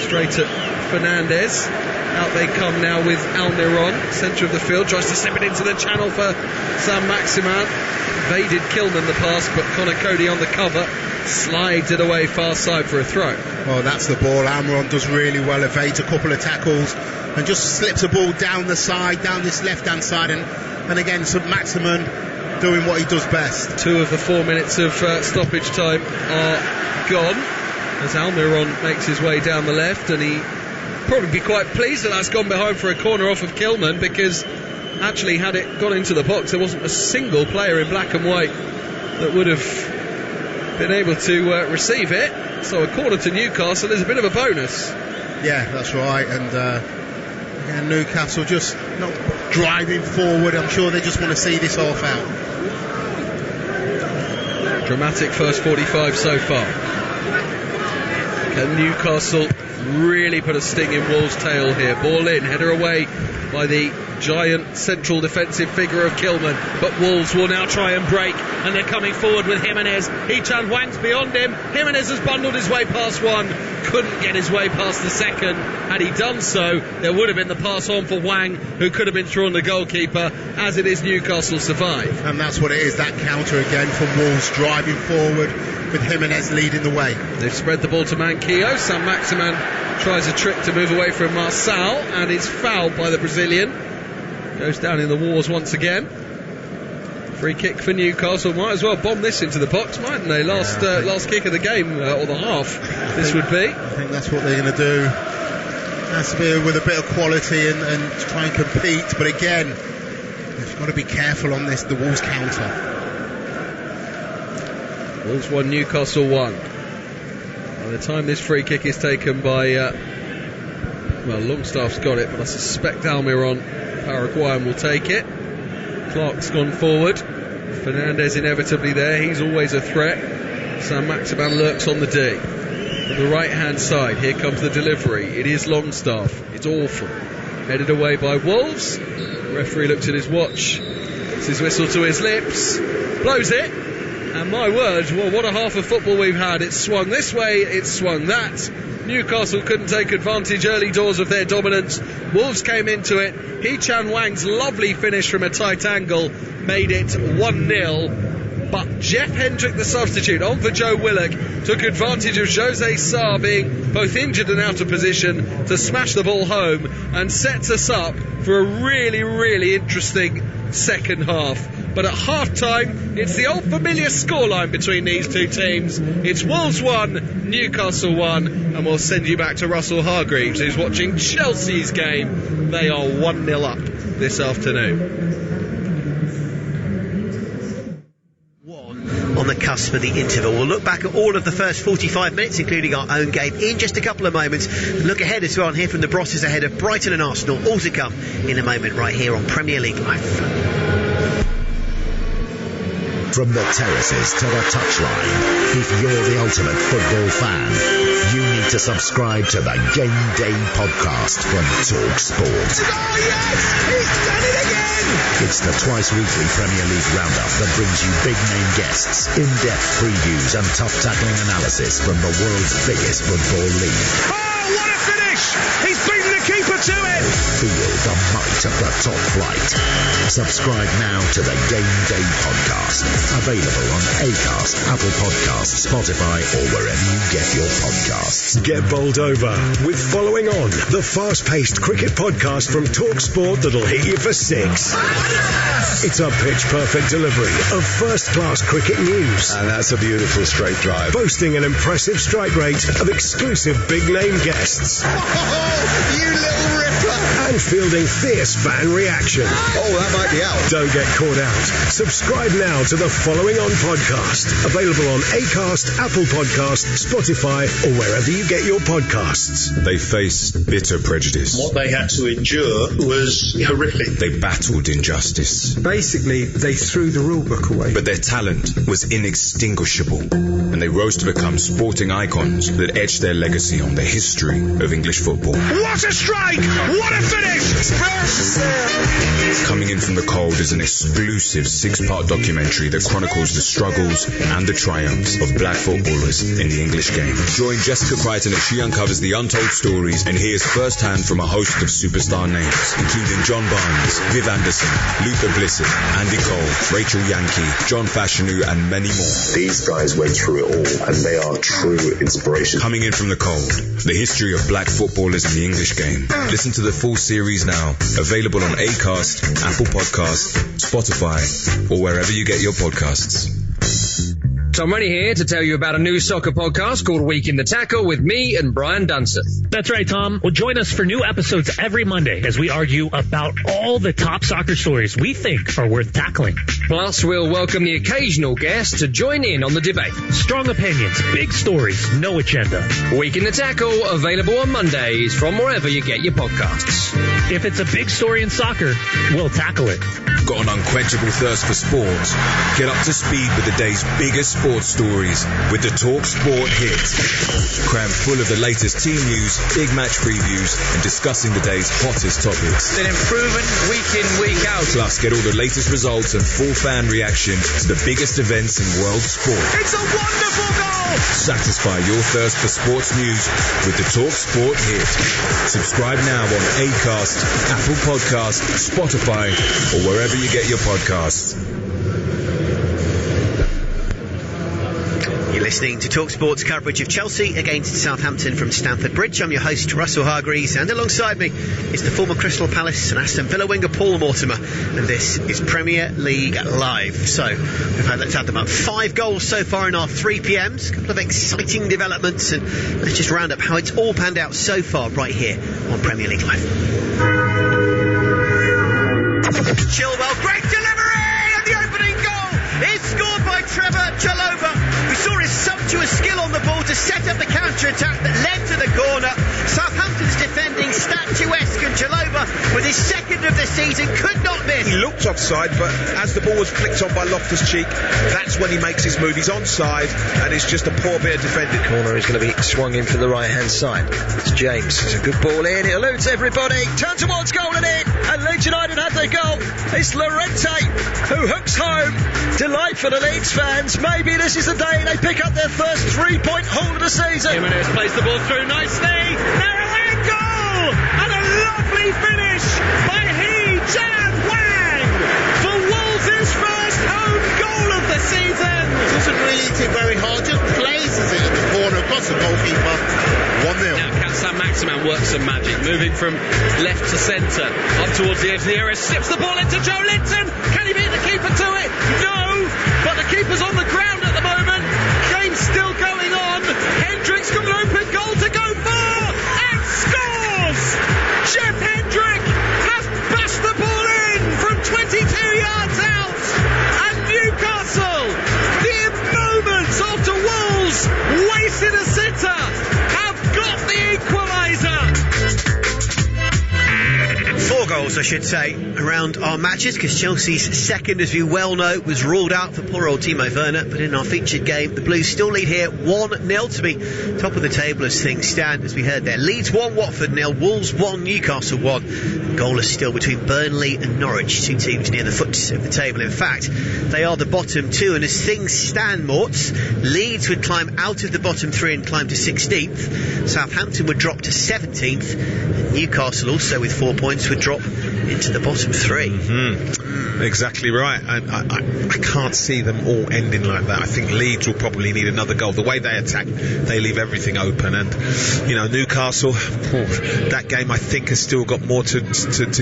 straight at Fernandez. Out they come now with Almiron, centre of the field, tries to slip it into the channel for Saint-Maximin. Evaded Kilman the pass, but Connor Cody on the cover slides it away far side for a throw. Well, that's the ball. Almiron does really well, evades a couple of tackles and just slips a ball down the side, down this left-hand side, and again, Saint-Maximin doing what he does best. 2 of the 4 minutes of stoppage time are gone as Almiron makes his way down the left, and he probably be quite pleased that that's gone behind for a corner off of Kilman, because actually, had it gone into the box, there wasn't a single player in black and white that would have been able to receive it. So a corner to Newcastle is a bit of a bonus. Yeah, that's right. And Newcastle just not driving forward. I'm sure they just want to see this half out. Dramatic first 45 so far. Can Newcastle really put a sting in Wolves' tail here? Ball in, header away by the giant central defensive figure of Kilman, but Wolves will now try and break, and they're coming forward with Jimenez. Hee-Chan Wang's beyond him. Jimenez has bundled his way past one, couldn't get his way past the second. Had he done so, there would have been the pass on for Wang, who could have been through on the goalkeeper. As it is, Newcastle survive. And that's what it is, that counter again from Wolves, driving forward with Jimenez leading the way. They've spread the ball to Manquillo. Saint-Maximin tries a trick to move away from Marçal and is fouled by the Brazilian. Goes down in the wars once again. Free kick for Newcastle. Might as well bomb this into the box, mightn't they? Last kick of the game, or the half, this would be. I think that's what they're going to do. Has to be with a bit of quality and try and compete. But again, they've got to be careful on this, the Wolves counter. Wolves 1, Newcastle 1. By the time this free kick is taken by Longstaff's got it, but I suspect Almiron, Paraguayan, will take it. Clark's gone forward. Fernandez inevitably there. He's always a threat. Saint-Maximin lurks on the D. On the right hand side, here comes the delivery. It is Longstaff. It's awful. Headed away by Wolves. The referee looks at his watch, puts his whistle to his lips, blows it. And my word, well, what a half of football we've had. It's swung this way, it's swung that. Newcastle couldn't take advantage early doors of their dominance. Wolves came into it. Hee-Chan Wang's lovely finish from a tight angle made it 1-0. But Jeff Hendrick, the substitute, on for Joe Willock, took advantage of Jose Sarr being both injured and out of position to smash the ball home, and sets us up for a really, really interesting second half. but at half-time, it's the old familiar scoreline between these two teams. It's Wolves 1, Newcastle 1, and we'll send you back to Russell Hargreaves, who's watching Chelsea's game. They are 1-0 up this afternoon. On the cusp of the interval. We'll look back at all of the first 45 minutes, including our own game, in just a couple of moments. Look ahead as well and hear from the Brosses ahead of Brighton and Arsenal, all to come in a moment right here on Premier League Live. From the terraces to the touchline, if you're the ultimate football fan, you need to subscribe to the Game Day podcast from TalkSport. Oh yes! He's done it again! It's the twice-weekly Premier League roundup that brings you big-name guests, in-depth previews and tough-tackling analysis from the world's biggest football league. Oh, what a finish! He's beaten the keeper to it! Feel the might of the top flight. Subscribe now to the Game Day podcast. Available on Acast, Apple Podcasts, Spotify, or wherever you get your podcasts. Get bowled over with Following On, the fast-paced cricket podcast from TalkSport that'll hit you for 6. It's a pitch-perfect delivery of first-class cricket news. And that's a beautiful straight drive. Boasting an impressive strike rate of exclusive big-name guests. Oh, you little ripper! And fielding fierce fan reaction. Oh, that might be out. Don't get caught out. Subscribe now to the Following On podcast. Available on Acast, Apple Podcasts, Spotify, or wherever you get your podcasts. They faced bitter prejudice. What they had to endure was horrific. They battled injustice. Basically, they threw the rule book away. But their talent was inextinguishable, and they rose to become sporting icons that etched their legacy on the history of English football. What a strike! What a finish! Coming in from the cold is an exclusive 6-part documentary that chronicles the struggles and the triumphs of black footballers in the English game. Join Jessica Crichton as she uncovers the untold stories and hears firsthand from a host of superstar names, including John Barnes, Viv Anderson, Luther Blissett, Andy Cole, Rachel Yankee, John Fashanu, and many more. These guys went through it all, and they are true inspiration. Coming in from the cold, the history of black footballers in the English game. Listen to the full series now, available on Acast, Apple Podcasts, Spotify, or wherever you get your podcasts. Tom Rennie here to tell you about a new soccer podcast called Week in the Tackle with me and Brian Dunseth. That's right, Tom. Well, join us for new episodes every Monday as we argue about all the top soccer stories we think are worth tackling. Plus, we'll welcome the occasional guest to join in on the debate. Strong opinions, big stories, no agenda. Week in the Tackle, available on Mondays from wherever you get your podcasts. If it's a big story in soccer, we'll tackle it. Got an unquenchable thirst for sports? Get up to speed with the day's biggest sports stories with the TalkSport hit. Crammed full of the latest team news, big match previews, and discussing the day's hottest topics. Been improving week in, week out. Plus, get all the latest results and full fan reaction to the biggest events in world sport. It's a wonderful goal! Satisfy your thirst for sports news with the TalkSport hit. Subscribe now on Acast, Apple Podcasts, Spotify, or wherever you get your podcasts. You're listening to TalkSport's coverage of Chelsea against Southampton from Stamford Bridge. I'm your host, Russell Hargreaves, and alongside me is the former Crystal Palace and Aston Villa winger Paul Mortimer, and this is Premier League Live. So, let's add them up. 5 goals so far in our 3 PMs, a couple of exciting developments, and let's just round up how it's all panned out so far right here on Premier League Live. Chilwell, great delivery, and the opening goal is scored by Trevor Chalobah. We saw his sumptuous skill on the ball to set up the counter-attack that led to the corner. Southampton's defending statuesque, and Chalobah, with his second of the season, could not miss. He looked offside, but as the ball was flicked on by Loftus-Cheek, that's when he makes his move. He's onside, and it's just a poor bit of defending. Corner is going to be swung in from the right-hand side. It's James. It's a good ball in. It eludes everybody. Turn towards goal and in. And Leeds United have their goal. It's Llorente who hooks home. Delightful to Leeds fans. Maybe this is the day they pick up their first 3-point haul of the season. Jimenez plays the ball through nicely. Narrow angle! And a lovely finish by Hee-Chan Wang for Wolves' first home goal of the season. Doesn't really hit it very hard, just places it in the corner across the goalkeeper. 1-0. Now Saint-Maximin works some magic, moving from left to centre, up towards the edge of the area, slips the ball into Joe Linton. Can he beat the keeper to it? No, but the keeper's on the ground at the moment. Game's still going on. Hendricks got an open goal to go for and scores! Jeff Hendrick has bashed the ball in from 22 yards out, and Newcastle, the moments after Wolves wasted a sitter, have got the equaliser. 4 goals, I should say, around our matches, because Chelsea's second, as we well know, was ruled out for poor old Timo Werner. But in our featured game, the Blues still lead here 1-0 to be top of the table as things stand, as we heard there. Leeds 1, Watford 0, Wolves 1, Newcastle 1. Goalless still between Burnley and Norwich, 2 teams near the foot of the table. In fact, they are the bottom 2, and as things stand, Morts, Leeds would climb out of the bottom 3 and climb to 16th. Southampton would drop to 17th. And Newcastle, also with 4 points, would drop into the bottom 3. Exactly right. I can't see them all ending like that. I think Leeds will probably need another goal. The way they attack, they leave everything open. And, you know, Newcastle, that game I think has still got more to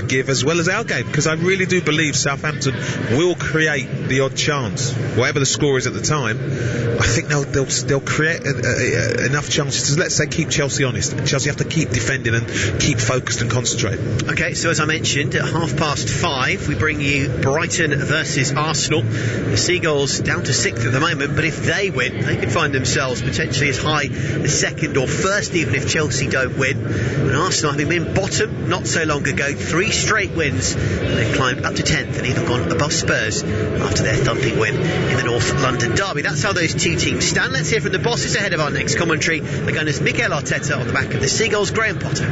give, as well as our game, because I really do believe Southampton will create the odd chance. Whatever the score is at the time, I think they'll create enough chances to, let's say, keep Chelsea honest. Chelsea have to keep defending and keep focused and concentrate. Okay, so as I mentioned, at 5:30 we bring you Brighton versus Arsenal. The Seagulls down to 6th at the moment, but if they win, they could find themselves potentially as high as 2nd or 1st, even if Chelsea don't win. And Arsenal, having been bottom not so long ago, 3 straight wins, and they've climbed up to 10th and even gone above Spurs after their thumping win in the North London derby. That's how those 2 teams stand. Let's hear from the bosses ahead of our next commentary. The Gunners, Mikel Arteta on the back of the Seagulls, Graham Potter.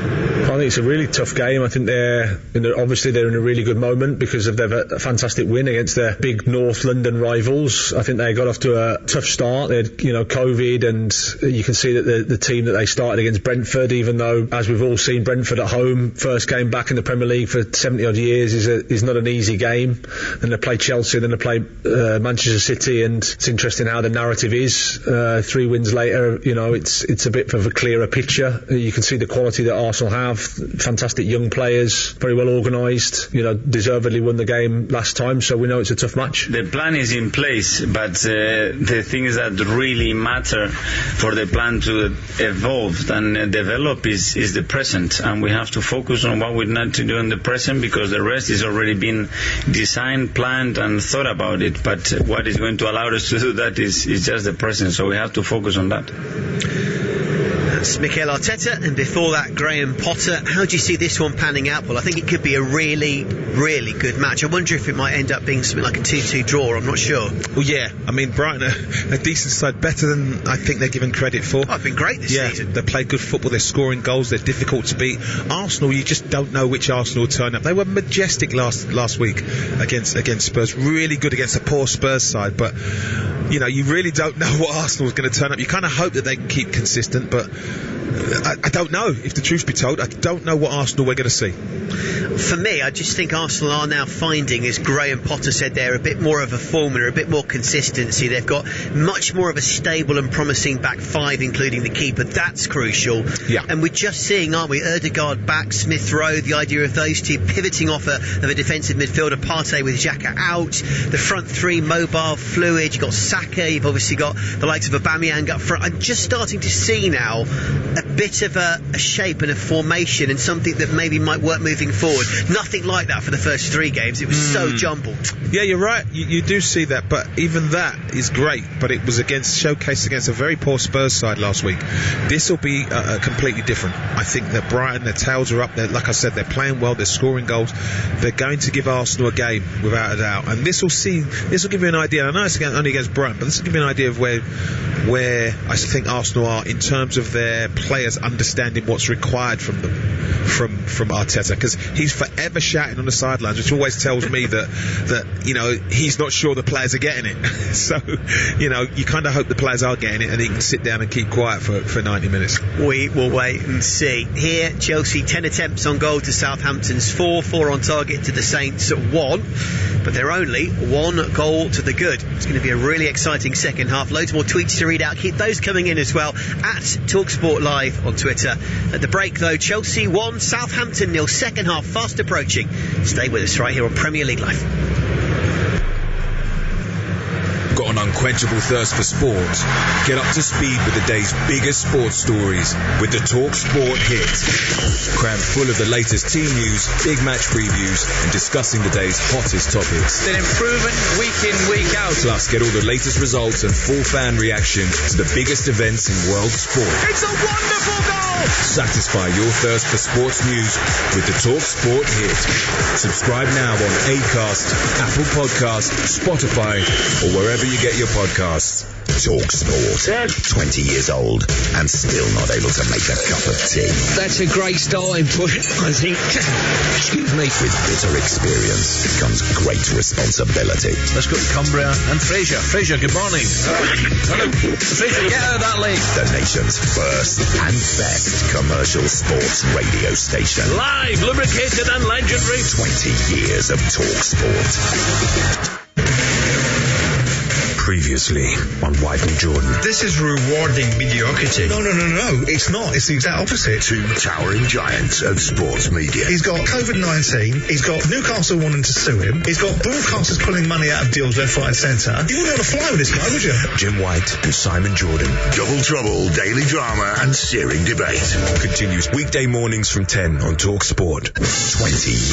I think it's a really tough game. I think they're in a really good moment because of their fantastic win against their big North London rivals. I think they got off to a tough start. They had, COVID, and you can see that the team that they started against Brentford, even though, as we've all seen, Brentford at home, first game back in the Premier League for 70 odd years, is not an easy game. Then they play Chelsea, then they play Manchester City, and it's interesting how the narrative is. 3 wins later, it's a bit of a clearer picture. You can see the quality that Arsenal have. Fantastic young players, very well organised, deservedly won the game last time, so we know it's a tough match. The plan is in place, but the things that really matter for the plan to evolve and develop is the present, and we have to focus on what we need to do in the present, because the rest is already been designed, planned and thought about it, but what is going to allow us to do that is just the present, so we have to focus on that. That's Mikel Arteta, and before that, Graham Potter. How do you see this one panning out? Well, I think it could be a really, really good match. I wonder if it might end up being something like a 2-2 draw. I'm not sure. Well, yeah. I mean, Brighton are a decent side, better than I think they're given credit for. Oh, they've been great this season. They play good football. They're scoring goals. They're difficult to beat. Arsenal, you just don't know which Arsenal will turn up. They were majestic last week against Spurs. Really good against a poor Spurs side, but you really don't know what Arsenal is going to turn up. You kind of hope that they can keep consistent, but I don't know, if the truth be told. I don't know what Arsenal we're going to see. For me, I just think Arsenal are now finding, as Graham Potter said there, a bit more of a formula, a bit more consistency. They've got much more of a stable and promising back 5, including the keeper. That's crucial. Yeah. And we're just seeing, aren't we, Ødegaard back, Smith Rowe, the idea of those two pivoting off of a defensive midfielder, Partey with Xhaka out, the front 3 mobile, fluid. You've got Saka, you've obviously got the likes of Aubameyang up front. I'm just starting to see now a bit of a shape and a formation and something that maybe might work moving forward. Nothing like that for the first 3 games. It was so jumbled. Yeah, you're right. You do see that, but even that is great. But it was showcased against a very poor Spurs side last week. This will be completely different. I think that Brighton, their tails are up there. Like I said, they're playing well. They're scoring goals. They're going to give Arsenal a game without a doubt. And this will give you an idea. I know it's only against Brighton, but this will give you an idea of where I think Arsenal are in terms of their players understanding what's required from them, from Arteta, because he's forever shouting on the sidelines, which always tells me that he's not sure the players are getting it. So you kind of hope the players are getting it, and he can sit down and keep quiet for 90 minutes. We will wait and see. Here, Chelsea 10 attempts on goal to Southampton's 4 on target to the Saints at 1, but they're only 1 goal to the good. It's going to be a really exciting second half. Loads more tweets to read out. Keep those coming in as well at TalkSport Live. Live on Twitter. At the break, though, Chelsea 1, Southampton 0, second half fast approaching. Stay with us right here on Premier League Live. Got an unquenchable thirst for sport? Get up to speed with the day's biggest sports stories with the Talk Sport Hit. Crammed full of the latest team news, big match previews, and discussing the day's hottest topics. They're improving week in, week out. Plus, get all the latest results and full fan reaction to the biggest events in world sport. It's a wonderful goal! Satisfy your thirst for sports news with the Talk Sport Hit. Subscribe now on Acast, Apple Podcasts, Spotify, or wherever you get your podcasts. Talk Sport. 20 years old and still not able to make a cup of tea. That's a great starting point, I think. Excuse me. With bitter experience comes great responsibility. Let's go to Cumbria and Fraser. Fraser, good morning. Hello. Fraser, get out of that league. The nation's first and best commercial sports radio station. Live, lubricated and legendary. 20 years of Talk Sport. Previously on White and Jordan. This is rewarding mediocrity. No, it's not. It's the exact opposite. Two towering giants of sports media. He's got COVID-19. He's got Newcastle wanting to sue him. He's got broadcasters pulling money out of deals left, right and centre. You wouldn't want to fly with this guy, would you? Jim White and Simon Jordan. Double trouble, daily drama and searing debate. Continues weekday mornings from 10 on Talk Sport. 20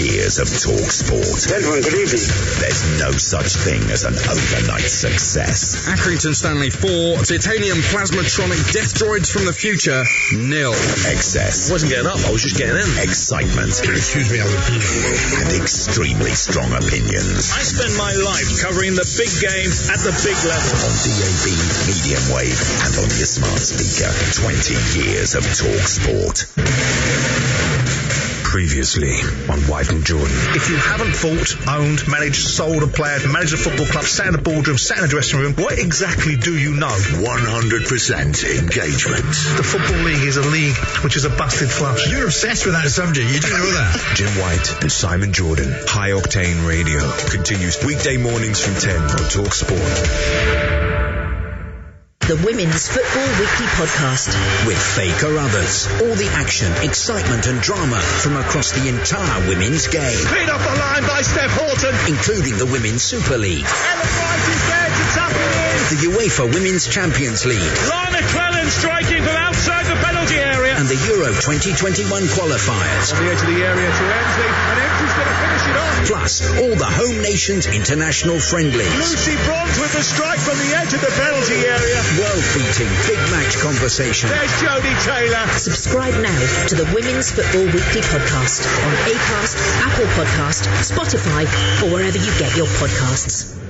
years of Talk Sport. Gentlemen, good evening. There's no such thing as an overnight success. Accrington Stanley 4, Titanium Plasmatronic Death Droids from the Future 0. Excess. I wasn't getting up, I was just getting in. Excitement. Excuse me, and extremely strong opinions. I spend my life covering the big game at the big level. On DAB, medium wave, and on your smart speaker. 20 years of Talk Sport. Previously on White and Jordan. If you haven't bought, owned, managed, sold a player, managed a football club, sat in a boardroom, sat in a dressing room, what exactly do you know? 100% engagement. The Football League is a league which is a busted flush. You're obsessed with that subject, you do know that. Jim White and Simon Jordan. High Octane Radio continues weekday mornings from 10 on Talk Sport. The Women's Football Weekly Podcast. With Faye Carruthers. All the action, excitement and drama from across the entire women's game. Clean off the line by Steph Horton. Including the Women's Super League. Ella Price is there to tap it in. The UEFA Women's Champions League. Lana Clellan striking from outside the penalty area. And the Euro 2021 qualifiers. On the edge of the area to Emsley. And Emsley's going to finish it off. Plus, all the home nations international friendlies. Lucy Bronze with the strike from the edge of the penalty area. World-beating big match conversation. There's Jodie Taylor. Subscribe now to the Women's Football Weekly Podcast on Acast, Apple Podcast, Spotify, or wherever you get your podcasts.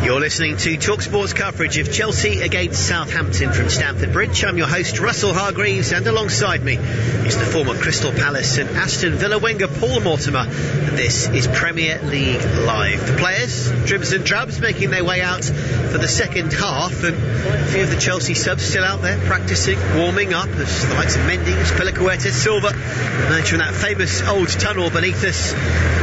You're listening to TalkSport's coverage of Chelsea against Southampton from Stamford Bridge. I'm your host, Russell Hargreaves, and alongside me is the former Crystal Palace and Aston Villa winger, Paul Mortimer, and this is Premier League Live. The players, dribs and drabs, making their way out for the second half, and a few of the Chelsea subs still out there practising, warming up, as the likes of Mendy, Spilicueta, Silva, emerge from that famous old tunnel beneath us.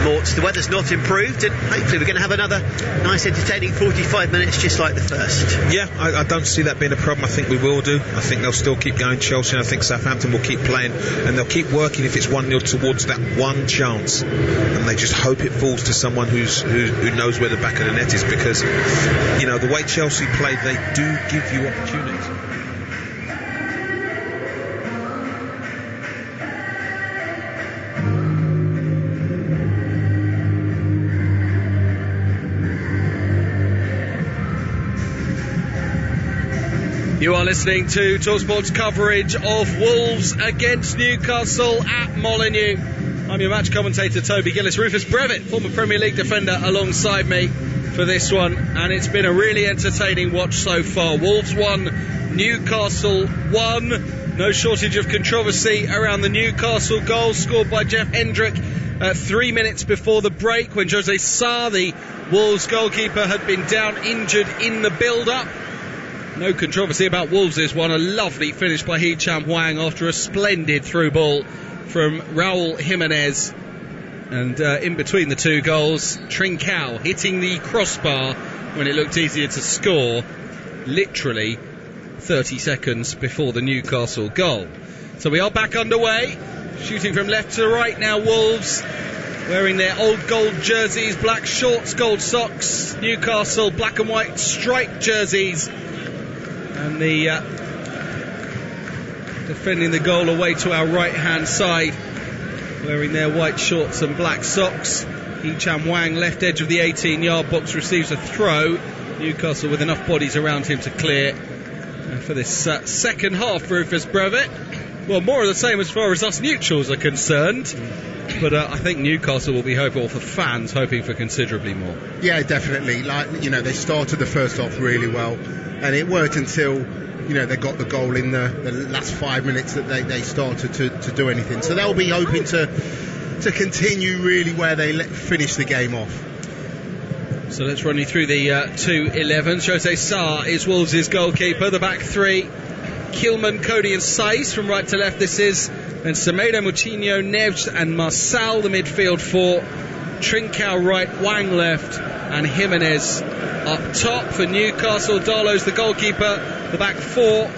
Mort, the weather's not improved, and hopefully we're going to have another nice entertaining 45 minutes just like the first. Yeah, I don't see that being a problem. I think we will do. I think they'll still keep going, Chelsea, and I think Southampton will keep playing, and they'll keep working if it's 1-0 towards that one chance, and they just hope it falls to someone who knows where the back of the net is, because, you know, the way Chelsea play, they do give you opportunities. You are listening to TalkSport's coverage of Wolves against Newcastle at Molineux. I'm your match commentator, Toby Gillis. Rufus Brevitt, former Premier League defender, alongside me for this one. And it's been a really entertaining watch so far. Wolves 1, Newcastle 1. No shortage of controversy around the Newcastle goal scored by Jeff Hendrick 3 minutes before the break, when Jose Sarr, the Wolves goalkeeper, had been down injured in the build-up. No controversy about Wolves' one. A lovely finish by Hee Chan Hwang after a splendid through ball from Raul Jimenez. And in between the two goals, Trincao hitting the crossbar when it looked easier to score. Literally 30 seconds before the Newcastle goal. So we are back underway, shooting from left to right now. Wolves wearing their old gold jerseys, black shorts, gold socks. Newcastle black and white striped jerseys, and the defending the goal away to our right hand side, wearing their white shorts and black socks. Hee-Chan Wang, left edge of the 18-yard box, receives a throw. Newcastle with enough bodies around him to clear. For this second half, Rufus Brevitt, well, more of the same as far as us neutrals are concerned. But I think Newcastle will be hoping, or for fans, hoping for considerably more. Yeah, definitely. They started the first half really well, and it weren't until they got the goal in the last 5 minutes that they started to do anything. So they'll be hoping to continue really where they finish the game off. So let's run you through the 2-11. Jose Sarr is Wolves' goalkeeper. The back three: Kilman, Cody and Saiz from right to left. This is. Then Semedo, Moutinho, Neves and Marçal, the midfield four. Trincao right, Wang left, and Jimenez up top for Newcastle. Darlow's the goalkeeper. The back four.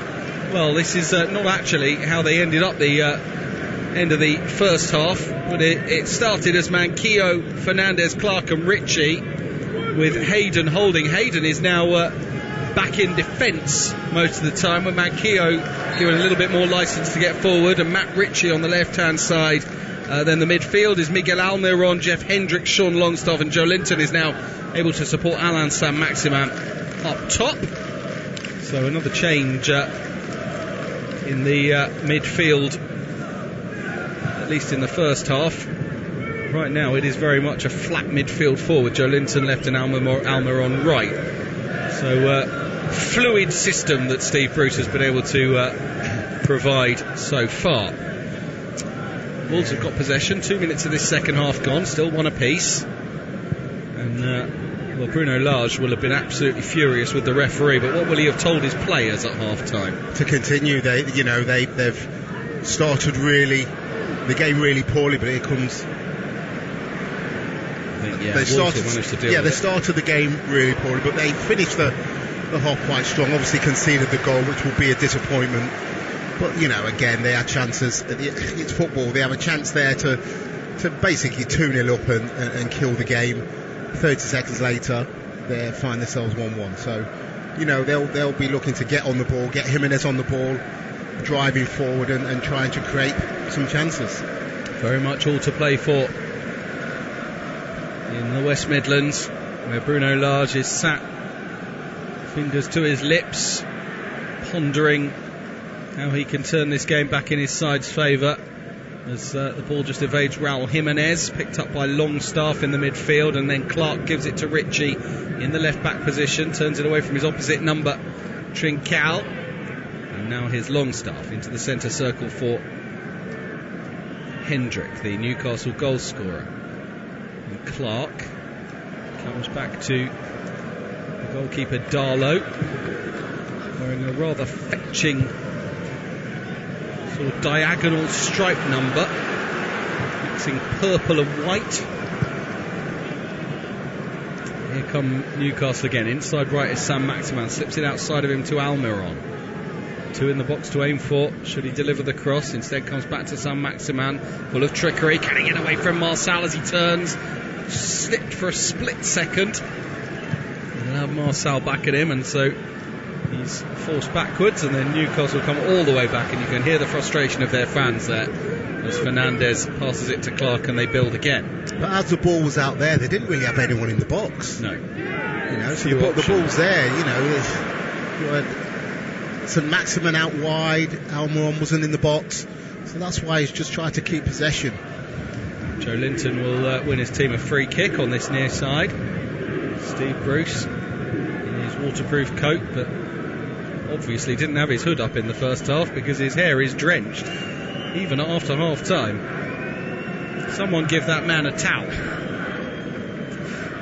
Well, this is not actually how they ended up the end of the first half, but it started as Manquillo, Fernandes, Clark and Ritchie, with Hayden holding. Hayden is now back in defence most of the time, with Manquillo given a little bit more licence to get forward, and Matt Ritchie on the left hand side. Then the midfield is Miguel Almiron, Jeff Hendricks, Sean Longstaff and Joe Linton is now able to support Alain Saint-Maximin up top. So another change in the midfield, at least in the first half. Right now it is very much a flat midfield four, with Joe Linton left and Almiron right. So fluid system that Steve Bruce has been able to provide so far. Wolves have got possession, 2 minutes of this second half gone, still one apiece. And Bruno Lage will have been absolutely furious with the referee, but what will he have told his players at half time? To continue. They've started the game really poorly, but here comes. They started the game really poorly, but they finished the half quite strong. Obviously conceded the goal, which will be a disappointment. But again, they had chances. It's football. They have a chance there to basically 2-0 up and kill the game. 30 seconds later, they find themselves 1-1. So they'll be looking to get on the ball, get Jimenez on the ball, driving forward and trying to create some chances. Very much all to play for in the West Midlands, where Bruno Lage is sat, fingers to his lips, pondering how he can turn this game back in his side's favour, as the ball just evades Raul Jimenez, picked up by Longstaff in the midfield, and then Clark gives it to Ritchie in the left back position, turns it away from his opposite number, Trincao, and now here's Longstaff into the centre circle for Hendrick, the Newcastle goal scorer. And Clark comes back to the goalkeeper Darlow, wearing a rather fetching sort of diagonal stripe number, mixing purple and white. Here come Newcastle again. Inside right is Saint-Maximin, slips it outside of him to Almiron. Two in the box to aim for, should he deliver the cross. Instead comes back to Saint-Maximin, full of trickery. Can he get away from Marçal as he turns? Slipped for a split second. They'll have Marçal back at him, and so he's forced backwards, and then Newcastle come all the way back, and you can hear the frustration of their fans there as Fernandes passes it to Clark and they build again. But as the ball was out there, they didn't really have anyone in the box. No. So you put the ball's there, you had Saint-Maximin out wide, Almiron wasn't in the box, so that's why he's just trying to keep possession. Joe Linton will win his team a free kick on this near side. Steve Bruce in his waterproof coat, but obviously didn't have his hood up in the first half because his hair is drenched even after half time. Someone give that man a towel.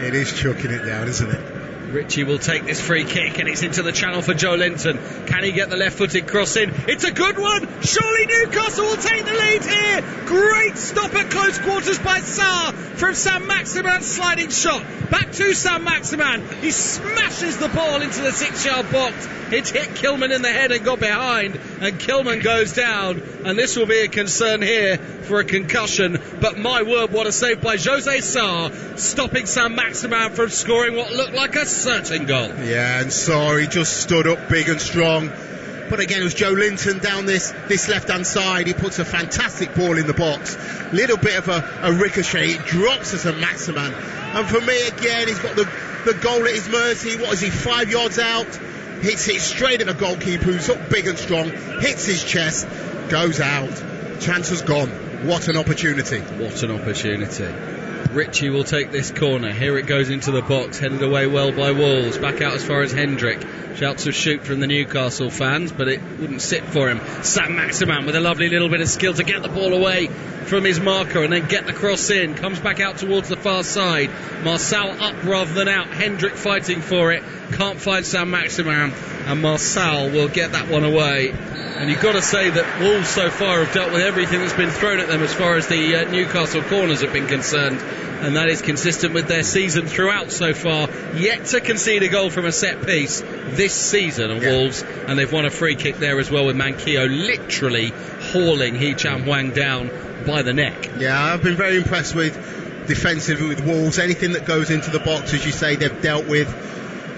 It is chucking it down, isn't it? Richie will take this free kick, and it's into the channel for Joe Linton. Can he get the left-footed cross in? It's a good one! Surely Newcastle will take the lead here! Great stop at close quarters by Sarr from Saint-Maximin, sliding shot. Back to Saint-Maximin. He smashes the ball into the 6-yard box. It hit Kilman in the head and got behind, and Kilman goes down, and this will be a concern here for a concussion. But my word, what a save by Jose Sarr, stopping Saint-Maximin from scoring what looked like a certain goal. Yeah, and Sarr, he just stood up big and strong. But again, it was Joe Linton down this left-hand side. He puts a fantastic ball in the box. Little bit of a ricochet. It drops to Saint-Maximin. And for me, again, he's got the goal at his mercy. What is he, 5 yards out? Hits it straight at the goalkeeper, who's up big and strong. Hits his chest. Goes out. Chance has gone. What an opportunity. What an opportunity. Richie will take this corner. Here it goes into the box, headed away well by Wolves. Back out as far as Hendrick. Shouts of shoot from the Newcastle fans, but it wouldn't sit for him. Saint-Maximin with a lovely little bit of skill to get the ball away from his marker and then get the cross in. Comes back out towards the far side. Marçal up rather than out. Hendrick fighting for it. Can't find Saint-Maximin, and Marçal will get that one away. And you've got to say that Wolves so far have dealt with everything that's been thrown at them as far as the Newcastle corners have been concerned, and that is consistent with their season throughout so far. Yet to concede a goal from a set piece this season of Wolves, and they've won a free kick there as well with Manquillo literally hauling Hee Chan Hwang down by the neck. Yeah, I've been very impressed with defensively with Wolves. Anything that goes into the box, as you say, they've dealt with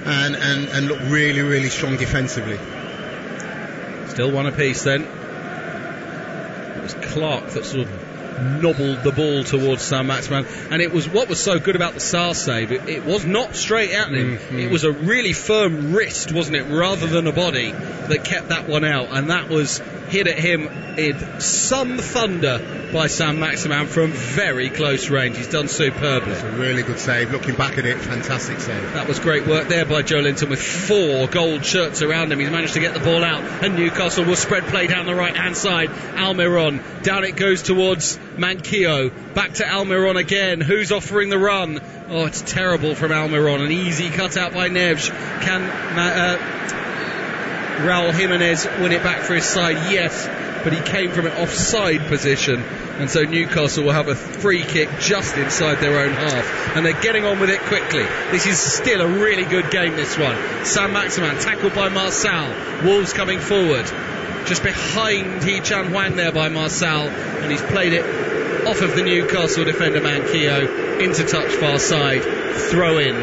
and look really, really strong defensively. Still one apiece then. It was Clark that sort of nobbled the ball towards Saint-Maximin, and it was what was so good about the Sarr save. It was not straight at him. It was a really firm wrist, wasn't it, rather than a body that kept that one out, and that was hit at him in some thunder by Saint-Maximin from very close range. He's done superbly. It's a really good save. Looking back at it, fantastic save. That was great work there by Joe Linton with 4 gold shirts around him. He's managed to get the ball out, and Newcastle will spread play down the right hand side. Almiron, down it goes towards Manquillo. Back to Almiron again. Who's offering the run? Oh, it's terrible from Almiron. An easy cut out by Neves. Can Raul Jimenez win it back for his side? Yes, but he came from an offside position, and so Newcastle will have a free kick just inside their own half, and they're getting on with it quickly. This is still a really good game, this one. Saint-Maximin tackled by Marçal. Wolves coming forward, just behind Hee Chan Hwang there by Marçal, and he's played it off of the Newcastle defender Manquillo into touch far side, throw in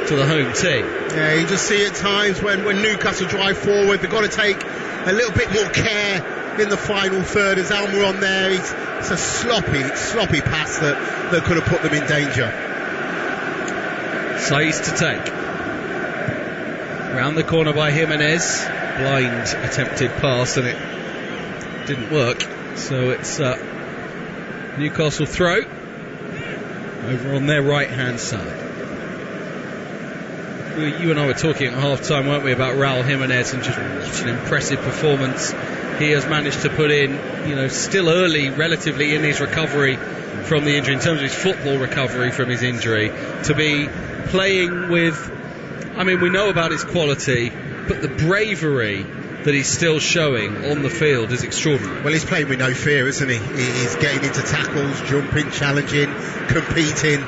to the home team. Yeah, you just see at times when Newcastle drive forward, they've got to take a little bit more care in the final third. As Almiron there, it's a sloppy pass that could have put them in danger. Saiz to take. Round the corner by Jimenez. Blind attempted pass, and it didn't work. So it's Newcastle throw over on their right hand side. You and I were talking at half time, weren't we, about Raul Jimenez, and just what an impressive performance he has managed to put in, still early relatively in his recovery from the injury, in terms of his football recovery from his injury, to be playing with, we know about his quality, but the bravery that he's still showing on the field is extraordinary. Well, he's playing with no fear, isn't he? He's getting into tackles, jumping, challenging, competing,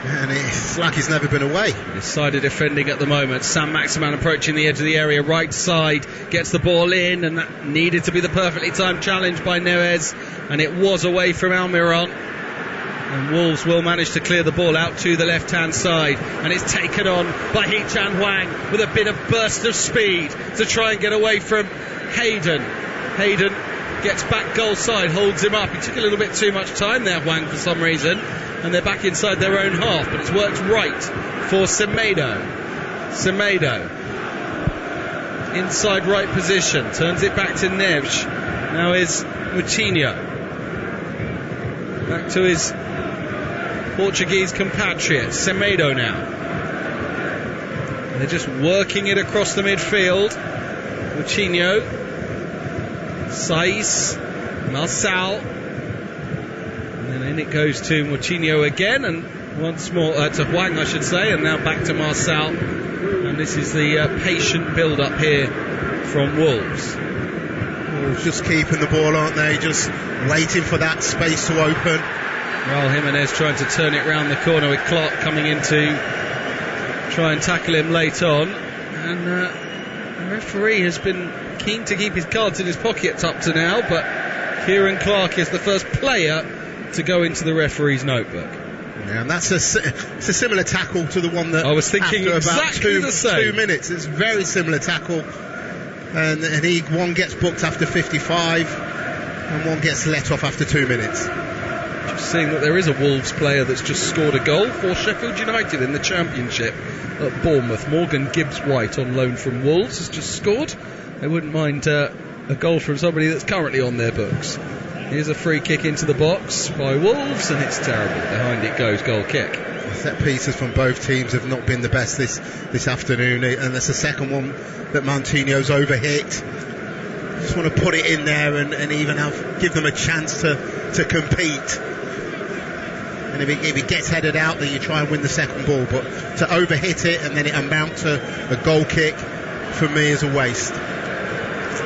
and it's like he's never been away. Decided defending at the moment. Saint-Maximin approaching the edge of the area, right side, gets the ball in, and that needed to be the perfectly timed challenge by Neves, and it was away from Almiron. And Wolves will manage to clear the ball out to the left hand side, and it's taken on by Hee Chan Hwang with a bit of burst of speed to try and get away from Hayden. Hayden gets back goal side, holds him up. He took a little bit too much time there, Hwang, for some reason, and they're back inside their own half, but it's worked right for Semedo. Inside right position, turns it back to Neves. Now is Moutinho. Back to his Portuguese compatriot, Semedo now. They're just working it across the midfield. Moutinho, Saiz, Marçal, and then in it goes to Moutinho again, and Once more to Hwang, I should say, and now back to Marçal. And this is the patient build-up here from Wolves. Wolves just keeping the ball, aren't they? Just waiting for that space to open. Raul Jimenez trying to turn it round the corner with Clark coming in to try and tackle him late on. And the referee has been keen to keep his cards in his pockets up to now, but Kieran Clark is the first player to go into the referee's notebook. Yeah, and that's it's a similar tackle to the one that I was thinking after exactly about the same. 2 minutes. It's a very similar tackle, and one gets booked after 55, and one gets let off after 2 minutes. Just seeing that there is a Wolves player that's just scored a goal for Sheffield United in the Championship at Bournemouth. Morgan Gibbs-White on loan from Wolves has just scored. They wouldn't mind a goal from somebody that's currently on their books. Here's a free kick into the box by Wolves, and it's terrible. Behind it goes, goal kick. Set pieces from both teams have not been the best this afternoon, and that's the second one that Moutinho's overhit. Just want to put it in there and even give them a chance to compete. And if it gets headed out, then you try and win the second ball. But to overhit it and then it amount to a goal kick, for me, is a waste.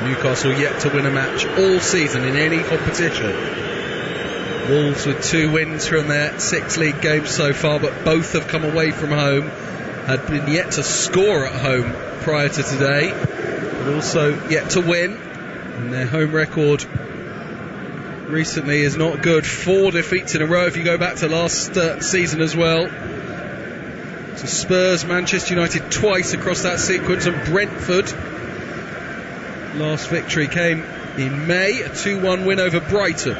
Newcastle yet to win a match all season in any competition. Wolves with 2 wins from their 6 league games so far, but both have come away from home. Had been yet to score at home prior to today, but also yet to win. And their home record recently is not good. 4 defeats in a row if you go back to last season as well. So Spurs, Manchester United twice across that sequence, and Brentford. Last victory came in May, a 2-1 win over Brighton.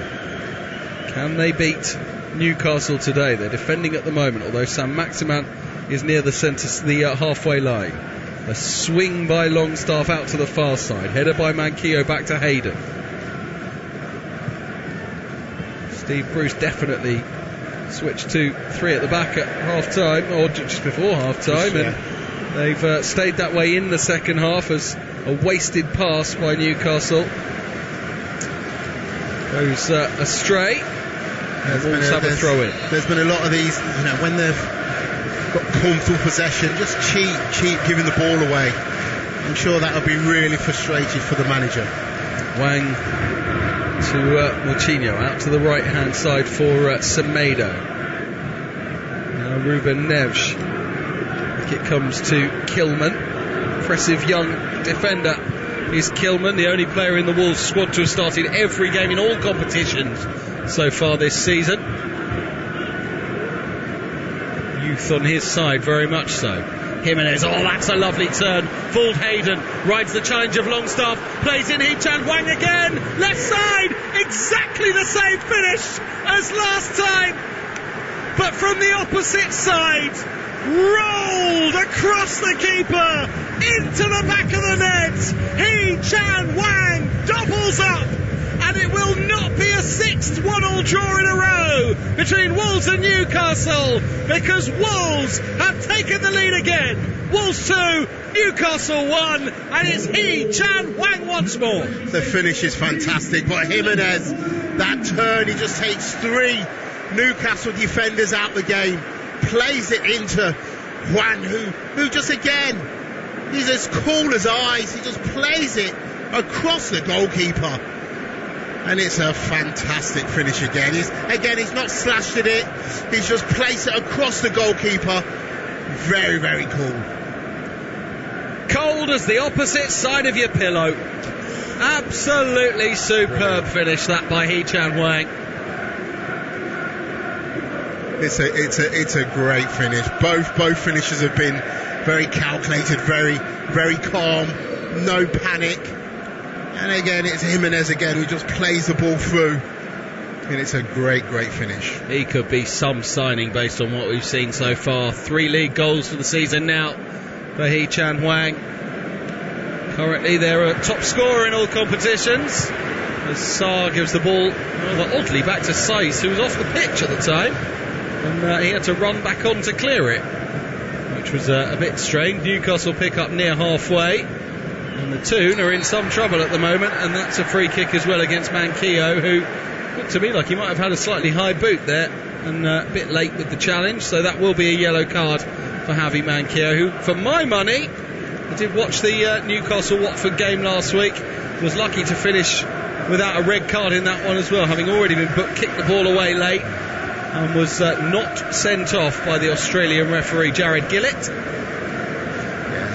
Can they beat Newcastle today? They're defending at the moment, although Saint-Maximin is near the halfway line. A swing by Longstaff out to the far side. Header by Manquillo back to Hayden. Steve Bruce definitely switched to 3 at the back at half-time, or just before half-time, and they've stayed that way in the second half as a wasted pass by Newcastle goes astray. Wolves have a throw in. There's been a lot of these, when they've got comfortable possession, just cheap giving the ball away. I'm sure that'll be really frustrating for the manager. Hwang to Moutinho out to the right hand side for Semedo. Now Ruben Neves. It comes to Kilman. Impressive young defender is Kilman, the only player in the Wolves squad to have started every game in all competitions so far this season. Youth on his side, very much so. Jimenez, that's a lovely turn. Fooled Hayden, rides the challenge of Longstaff, plays in Hee-Chan Hwang again, left side, exactly the same finish as last time, but from the opposite side. Rolled across the keeper into the back of the net. Hee-Chan Hwang doubles up, and it will not be a 6th 1-1 draw in a row between Wolves and Newcastle, because Wolves have taken the lead again. Wolves 2, Newcastle 1, and it's Hee-Chan Hwang once more. The finish is fantastic, but Jimenez, that turn, he just takes 3 Newcastle defenders out the game. Plays it into Hwang, who just again, he's as cool as ice. He just plays it across the goalkeeper, and it's a fantastic finish again. He's not slashed at it. He's just placed it across the goalkeeper. Very, very cool. Cold as the opposite side of your pillow. Absolutely superb finish that by Hee-Chan Hwang. It's a great finish. Both finishes have been very calculated, very, very calm, no panic. And again, it's Jimenez again who just plays the ball through. And it's a great, great finish. He could be some signing based on what we've seen so far. 3 league goals for the season now for Hee-Chan Hwang. Currently they're a top scorer in all competitions. As Sarr gives the ball rather oddly back to Saiz, who was off the pitch at the time. And he had to run back on to clear it, which was a bit strange. Newcastle pick up near halfway, and the Toon are in some trouble at the moment, and that's a free kick as well against Manquillo, who looked to me like he might have had a slightly high boot there and a bit late with the challenge, so that will be a yellow card for Javi Manquillo, who, for my money, I did watch the Newcastle-Watford game last week, was lucky to finish without a red card in that one as well, having already been kicked the ball away late, and was not sent off by the Australian referee Jared Gillett.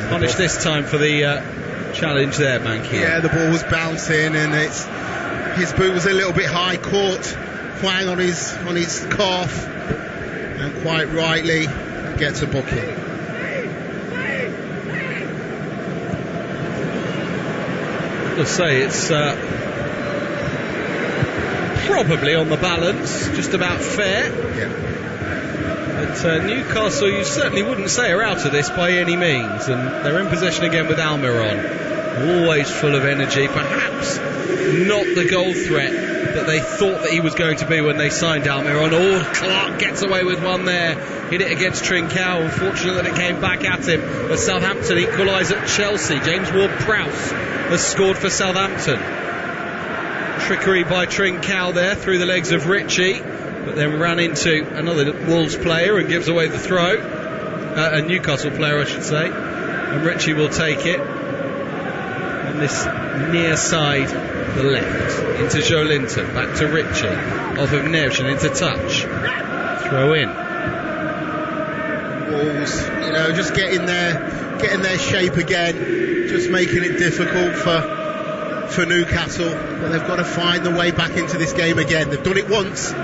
Punished this time for the challenge there, Manquillo. Yeah, the ball was bouncing, and his boot was a little bit high, caught Hwang on his calf, and quite rightly gets a booking. I'll say it's probably on the balance, just about fair. Yeah. But Newcastle, you certainly wouldn't say are out of this by any means, and they're in possession again with Almiron, always full of energy, perhaps not the goal threat that they thought that he was going to be when they signed Almiron. Clark gets away with one there, hit it against Trincao, unfortunate that it came back at him, but Southampton equalise at Chelsea. James Ward-Prowse has scored for Southampton. Trickery by Trincao there through the legs of Ritchie, but then ran into another Wolves player and gives away the throw. A Newcastle player, I should say. And Ritchie will take it on this near side, the left, into Joe Linton, back to Ritchie, off of Neves and into touch. Throw in. Wolves, just getting their shape again, just making it difficult for Newcastle, but they've got to find the way back into this game again. They've done it once.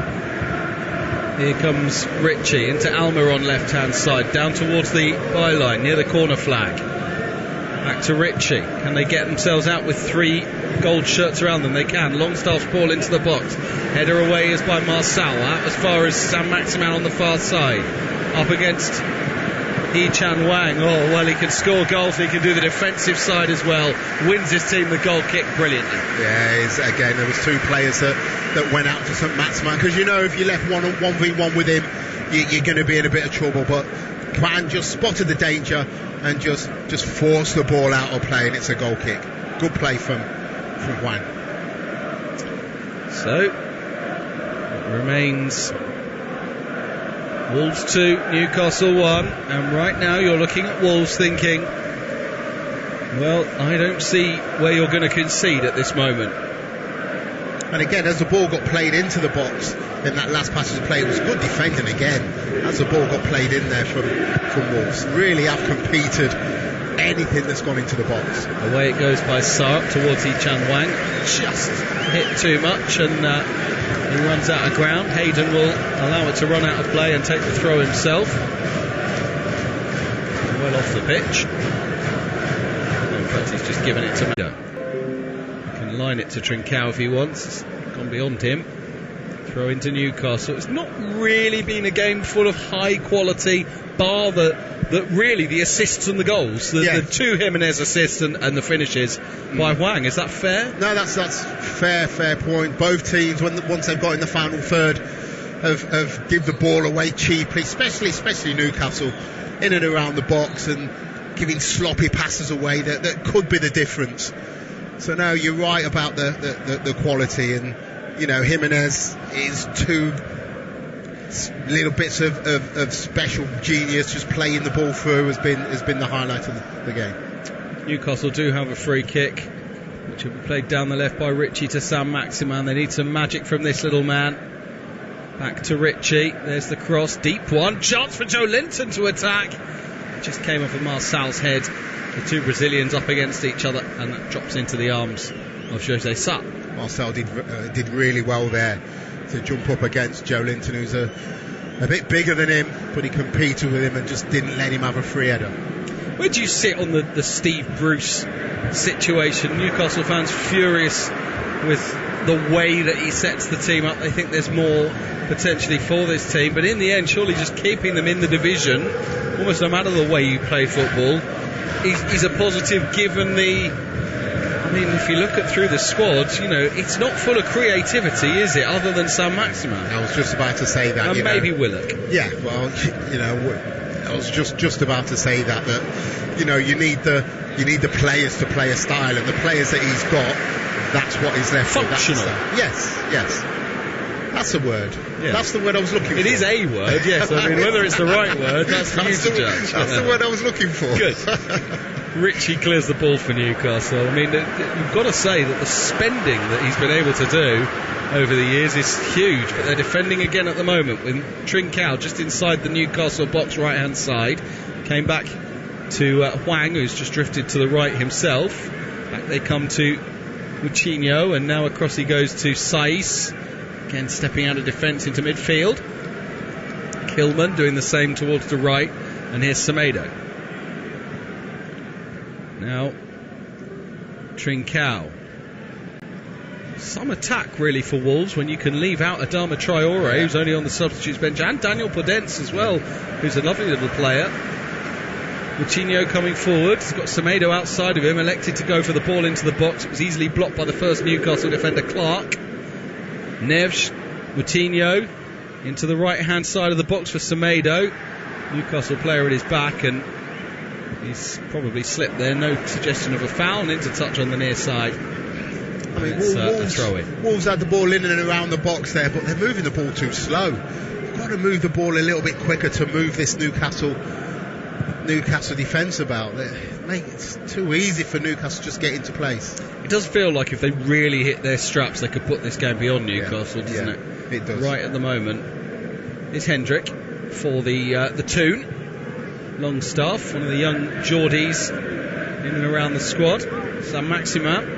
Here comes Ritchie into Almiron left-hand side, down towards the byline, near the corner flag. Back to Ritchie. Can they get themselves out with 3 gold shirts around them? They can. Longstaff's ball into the box. Header away is by Marçal. Out as far as Saint-Maximin on the far side. Up against Chan Wang. Oh, well, he can score goals. He can do the defensive side as well. Wins his team the goal kick brilliantly. Yeah, again, there was 2 players that went out to Saint-Maximin, because if you left 1v1 with him, you're going to be in a bit of trouble. But Kwan just spotted the danger and just forced the ball out of play, and it's a goal kick. Good play from Kwan. So it remains Wolves 2, Newcastle 1, and right now you're looking at Wolves thinking, well, I don't see where you're going to concede at this moment. And again, as the ball got played into the box in that last passage of play, it was good defending again as the ball got played in there from Wolves. Really have competed anything that's gone into the box. Away it goes by Sark towards Chan Wang. Just hit too much, and he runs out of ground. Hayden will allow it to run out of play and take the throw himself. Well off the pitch. In fact, he's just given it to Neto. Can line it to Trincao if he wants. It's gone beyond him. Throw into Newcastle. It's not really been a game full of high quality, bar the assists and the goals. The 2 Jimenez assists and the finishes by Hwang. Is that fair? No, that's fair point. Both teams, once they've got in the final third, have give the ball away cheaply, especially Newcastle, in and around the box, and giving sloppy passes away that could be the difference. So no, you're right about the quality, and Jimenez is 2 little bits of special genius, just playing the ball through has been the highlight of the game. Newcastle do have a free kick, which will be played down the left by Ritchie to Saint-Maximin. They need some magic from this little man. Back to Ritchie. There's the cross, deep one. Chance for Joe Linton to attack. It just came off of Marçal's head. The 2 Brazilians up against each other, and that drops into the arms of Jose Sa. Marçal did really well there to jump up against Joe Linton, who's a bit bigger than him, but he competed with him and just didn't let him have a free header. Where do you sit on the Steve Bruce situation? Newcastle fans furious with the way that he sets the team up. They think there's more potentially for this team, but in the end, surely just keeping them in the division, almost no matter the way you play football, is a positive, given if you look at through the squads, it's not full of creativity, is it, other than Saint-Maximin? I was just about to say that. And maybe Willock. Yeah, well, I was just about to say that you need the players to play a style, and the players that he's got, that's what he's left functional. Yes. That's a word. Yeah. That's the word I was looking for. It is a word, yes. I mean, whether it's the right word, that's for you to judge. That's the word I was looking for. Good. Richie clears the ball for Newcastle. I mean, you've got to say that the spending that he's been able to do over the years is huge, but they're defending again at the moment with Trincao just inside the Newcastle box right hand side. Came back to Hwang, who's just drifted to the right himself. Back they come to Moutinho, and now across he goes to Saiss, again stepping out of defence into midfield. Kilman doing the same towards the right, and here's Semedo. Now Trincao. Some attack really for Wolves when you can leave out Adama Traore, who's only on the substitutes bench, and Daniel Podence as well, who's a lovely little player. Moutinho coming forward. He's got Semedo outside of him, elected to go for the ball into the box. It was easily blocked by the first Newcastle defender, Clark. Neves, Moutinho into the right hand side of the box for Semedo. Newcastle player at his back, and he's probably slipped there. No suggestion of a foul, and into touch on the near side. I mean, Wolves had the ball in and around the box there, but they're moving the ball too slow. You've got to move the ball a little bit quicker to move this Newcastle defence about. It's too easy for Newcastle to just get into place. It does feel like if they really hit their straps, they could put this game beyond Newcastle, doesn't it? It does. Right at the moment, it's Hendrick for the Toon. Longstaff, one of the young Geordies in and around the squad. Saint-Maximin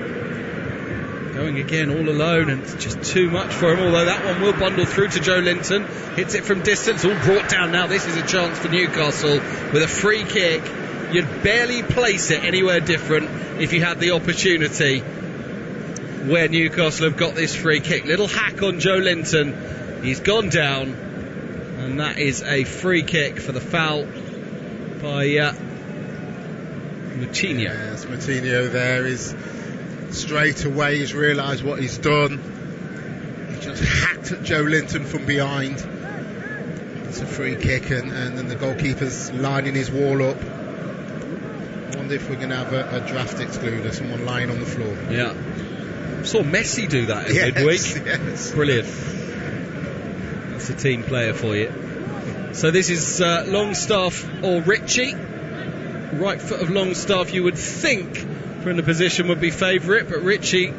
going again all alone, and it's just too much for him, although that one will bundle through to Joe Linton. Hits it from distance, all brought down now. This is a chance for Newcastle with a free kick. You'd barely place it anywhere different if you had the opportunity where Newcastle have got this free kick. Little hack on Joe Linton. He's gone down, and that is a free kick for the foul by Moutinho. Yes, Moutinho there is straight away. He's realised what he's done. He just hacked at Joe Linton from behind. It's a free kick, and then the goalkeeper's lining his wall up. I wonder if we're going to have a draft excluder, someone lying on the floor. Yeah. Saw Messi do that in midweek. Yes. Brilliant. That's a team player for you. So this is Longstaff or Ritchie. Right foot of Longstaff, you would think, from the position would be favourite, but Ritchie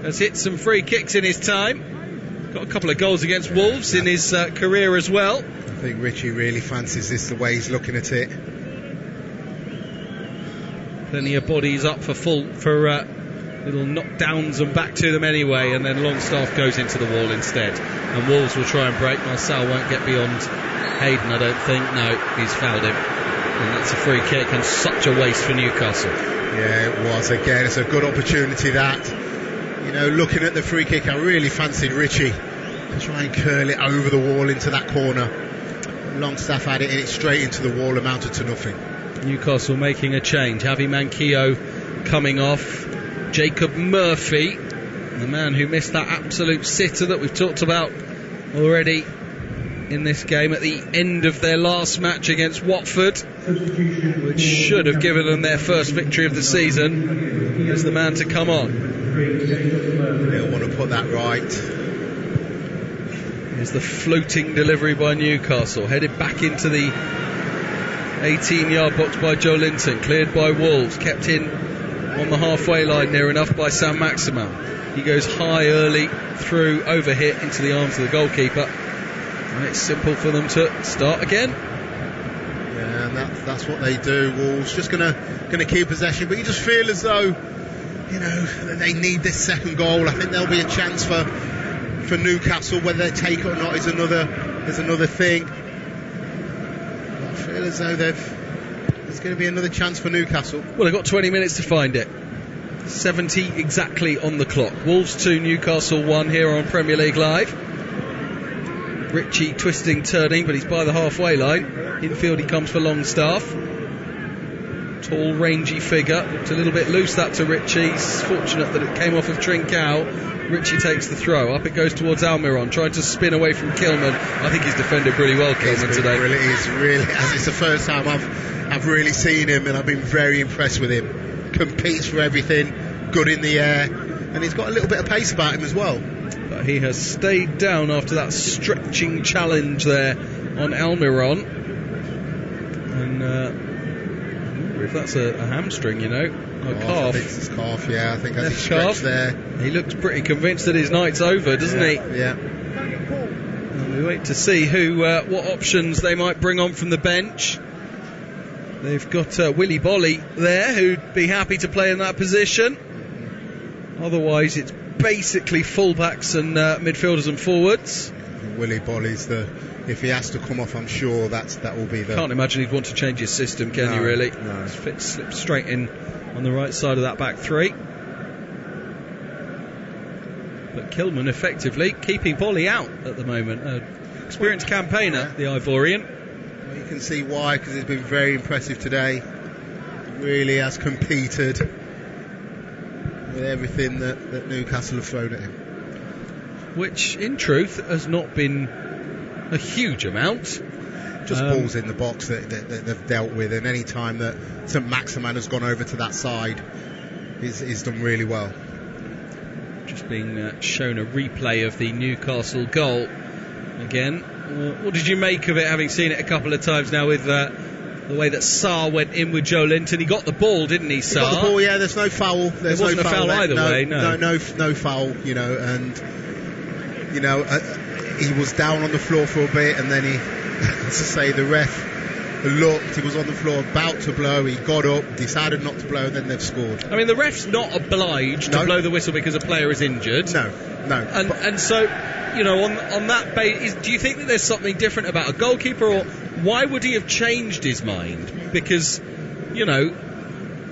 has hit some free kicks in his time. Got a couple of goals against Wolves in his career as well. I think Ritchie really fancies this the way he's looking at it. Plenty of bodies up for little knockdowns and back to them anyway, and then Longstaff goes into the wall instead. And Wolves will try and break. Marcel won't get beyond Hayden, I don't think. No, he's fouled him. And that's a free kick, and such a waste for Newcastle. Yeah, it was. Again, it's a good opportunity that. You know, looking at the free kick, I really fancied Ritchie to try and curl it over the wall into that corner. Longstaff had it in it straight into the wall, amounted to nothing. Newcastle making a change. Javi Manquillo coming off. Jacob Murphy, the man who missed that absolute sitter that we've talked about already in this game at the end of their last match against Watford, which should have given them their first victory of the season, is the man to come on. They'll want to put that right. Here's the floating delivery by Newcastle, headed back into the 18-yard box by Joe Linton, cleared by Wolves, kept in on the halfway line near enough by Saint-Maximin. He goes high early through, overhit into the arms of the goalkeeper, and it's simple for them to start again. Yeah, and that's what they do. Wolves just gonna keep possession, but you just feel as though, you know, they need this second goal. I think there'll be a chance for Newcastle. Whether they take it or not is another thing. But I feel as though there's going to be another chance for Newcastle. Well, they've got 20 minutes to find it. 70 exactly on the clock. Wolves 2, Newcastle 1 here on Premier League Live. Ritchie twisting, turning, but he's by the halfway line. Infield he comes for Longstaff. Tall, rangy figure. Looked a little bit loose that to Ritchie. He's fortunate that it came off of Trincao. Ritchie takes the throw. Up it goes towards Almiron, trying to spin away from Kilman. I think he's defended really well, Kilman, today. It's the first time I've really seen him, and I've been very impressed with him. Competes for everything, good in the air, and he's got a little bit of pace about him as well. but he has stayed down after that stretching challenge there on Almiron. And I wonder if that's a hamstring, or calf. I think it's his calf, yeah. I think as he stretched there. He looks pretty convinced that his night's over, doesn't he? Yeah. And we wait to see what options they might bring on from the bench. They've got Willy Bolly there, who'd be happy to play in that position. Otherwise, it's basically fullbacks and midfielders and forwards. Willy Bolly's if he has to come off, I'm sure that will be the... Can't imagine he'd want to change his system, can you really? No. Slips straight in on the right side of that back three. But Kilman effectively keeping Bolly out at the moment. Experienced campaigner, the Ivorian. Well, you can see why, because he's been very impressive today. Really has competed with everything that Newcastle have thrown at him. Which, in truth, has not been a huge amount. Just balls in the box that they've dealt with, and any time that Saint-Maximin has gone over to that side, he's done really well. Just being shown a replay of the Newcastle goal again. What did you make of it, having seen it a couple of times now with the way that Sarr went in with Joe Linton? He got the ball, didn't he, Sarr? He got the ball, yeah. There's no foul. There's wasn't no a foul either way. No foul. And he was down on the floor for a bit, and then he, as I say, the ref looked. He was on the floor about to blow. He got up, decided not to blow, and then they've scored. I mean, the ref's not obliged to blow the whistle because a player is injured. No. And so, on that basis, do you think that there's something different about a goalkeeper, or why would he have changed his mind? Because,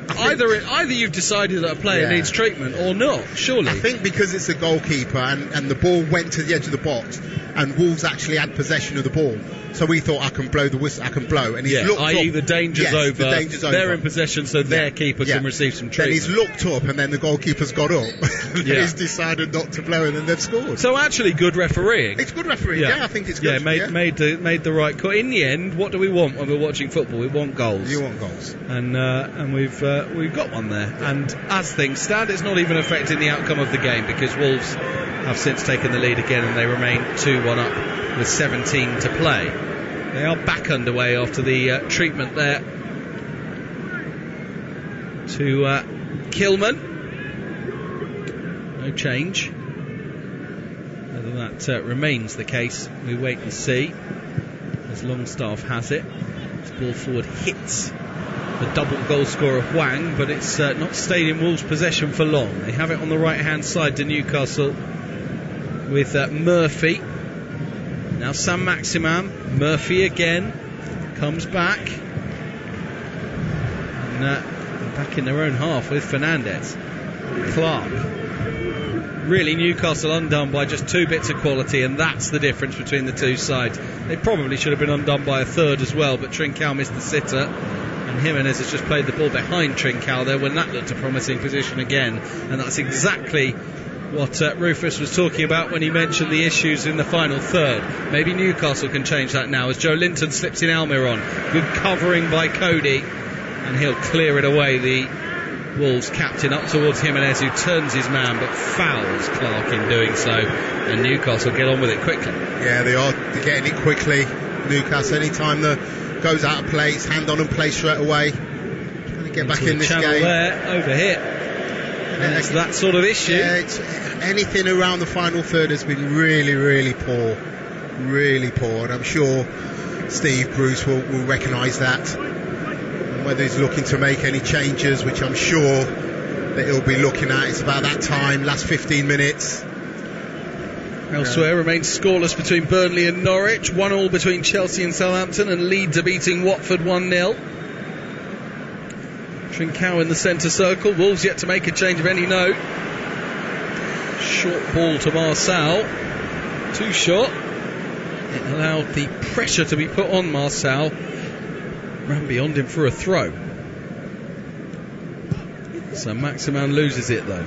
either you've decided that a player needs treatment or not, surely. I think because it's a goalkeeper and the ball went to the edge of the box and Wolves actually had possession of the ball. So we thought, I can blow the whistle, I can blow. And he's looked i.e. up. the danger's over. They're in possession, so their keeper can receive some treatment. Then he's looked up, and then the goalkeeper's got up. He's decided not to blow, and then they've scored. So actually, good refereeing. It's good refereeing. Yeah, I think it's good. Made the right call. In the end, what do we want when we're watching football? We want goals. You want goals, and we've got one there. And as things stand, it's not even affecting the outcome of the game, because Wolves have since taken the lead again, and they remain 2-1 up with 17 to play. They are back underway after the treatment there to Kilman. No change. Whether that remains the case, we wait and see, as Longstaff has it. This ball forward hits the double goal scorer of Wang, but it's not stayed in Wolves' possession for long. They have it on the right hand side to Newcastle with Murphy. Now Saint-Maximin, Murphy again, comes back. And back in their own half with Fernandez. Clark. Really, Newcastle undone by just 2 bits of quality, and that's the difference between the two sides. They probably should have been undone by a third as well, but Trincao missed the sitter, and Jimenez has just played the ball behind Trincao there when that looked a promising position again, and that's exactly what Rufus was talking about when he mentioned the issues in the final third. Maybe Newcastle can change that now as Joe Linton slips in Almiron. Good covering by Cody, and he'll clear it away, the Wolves captain, up towards Jimenez, who turns his man but fouls Clark in doing so, and Newcastle get on with it quickly. Yeah, they are getting it quickly. Newcastle, any time that goes out of play, it's hand on and play straight away. Trying to get back in this game. There, over hit. And it's that sort of issue. Yeah, it's anything around the final third has been really, really poor. Really poor. And I'm sure Steve Bruce will recognise that. And whether he's looking to make any changes, which I'm sure that he'll be looking at. It's about that time, last 15 minutes. Elsewhere remains scoreless between Burnley and Norwich. 1-1 between Chelsea and Southampton, and Leeds are beating Watford 1-0. Trincao in the centre circle. Wolves yet to make a change of any note. Short ball to Marçal. Too short. It allowed the pressure to be put on Marçal. Ran beyond him for a throw. So Maximin loses it though.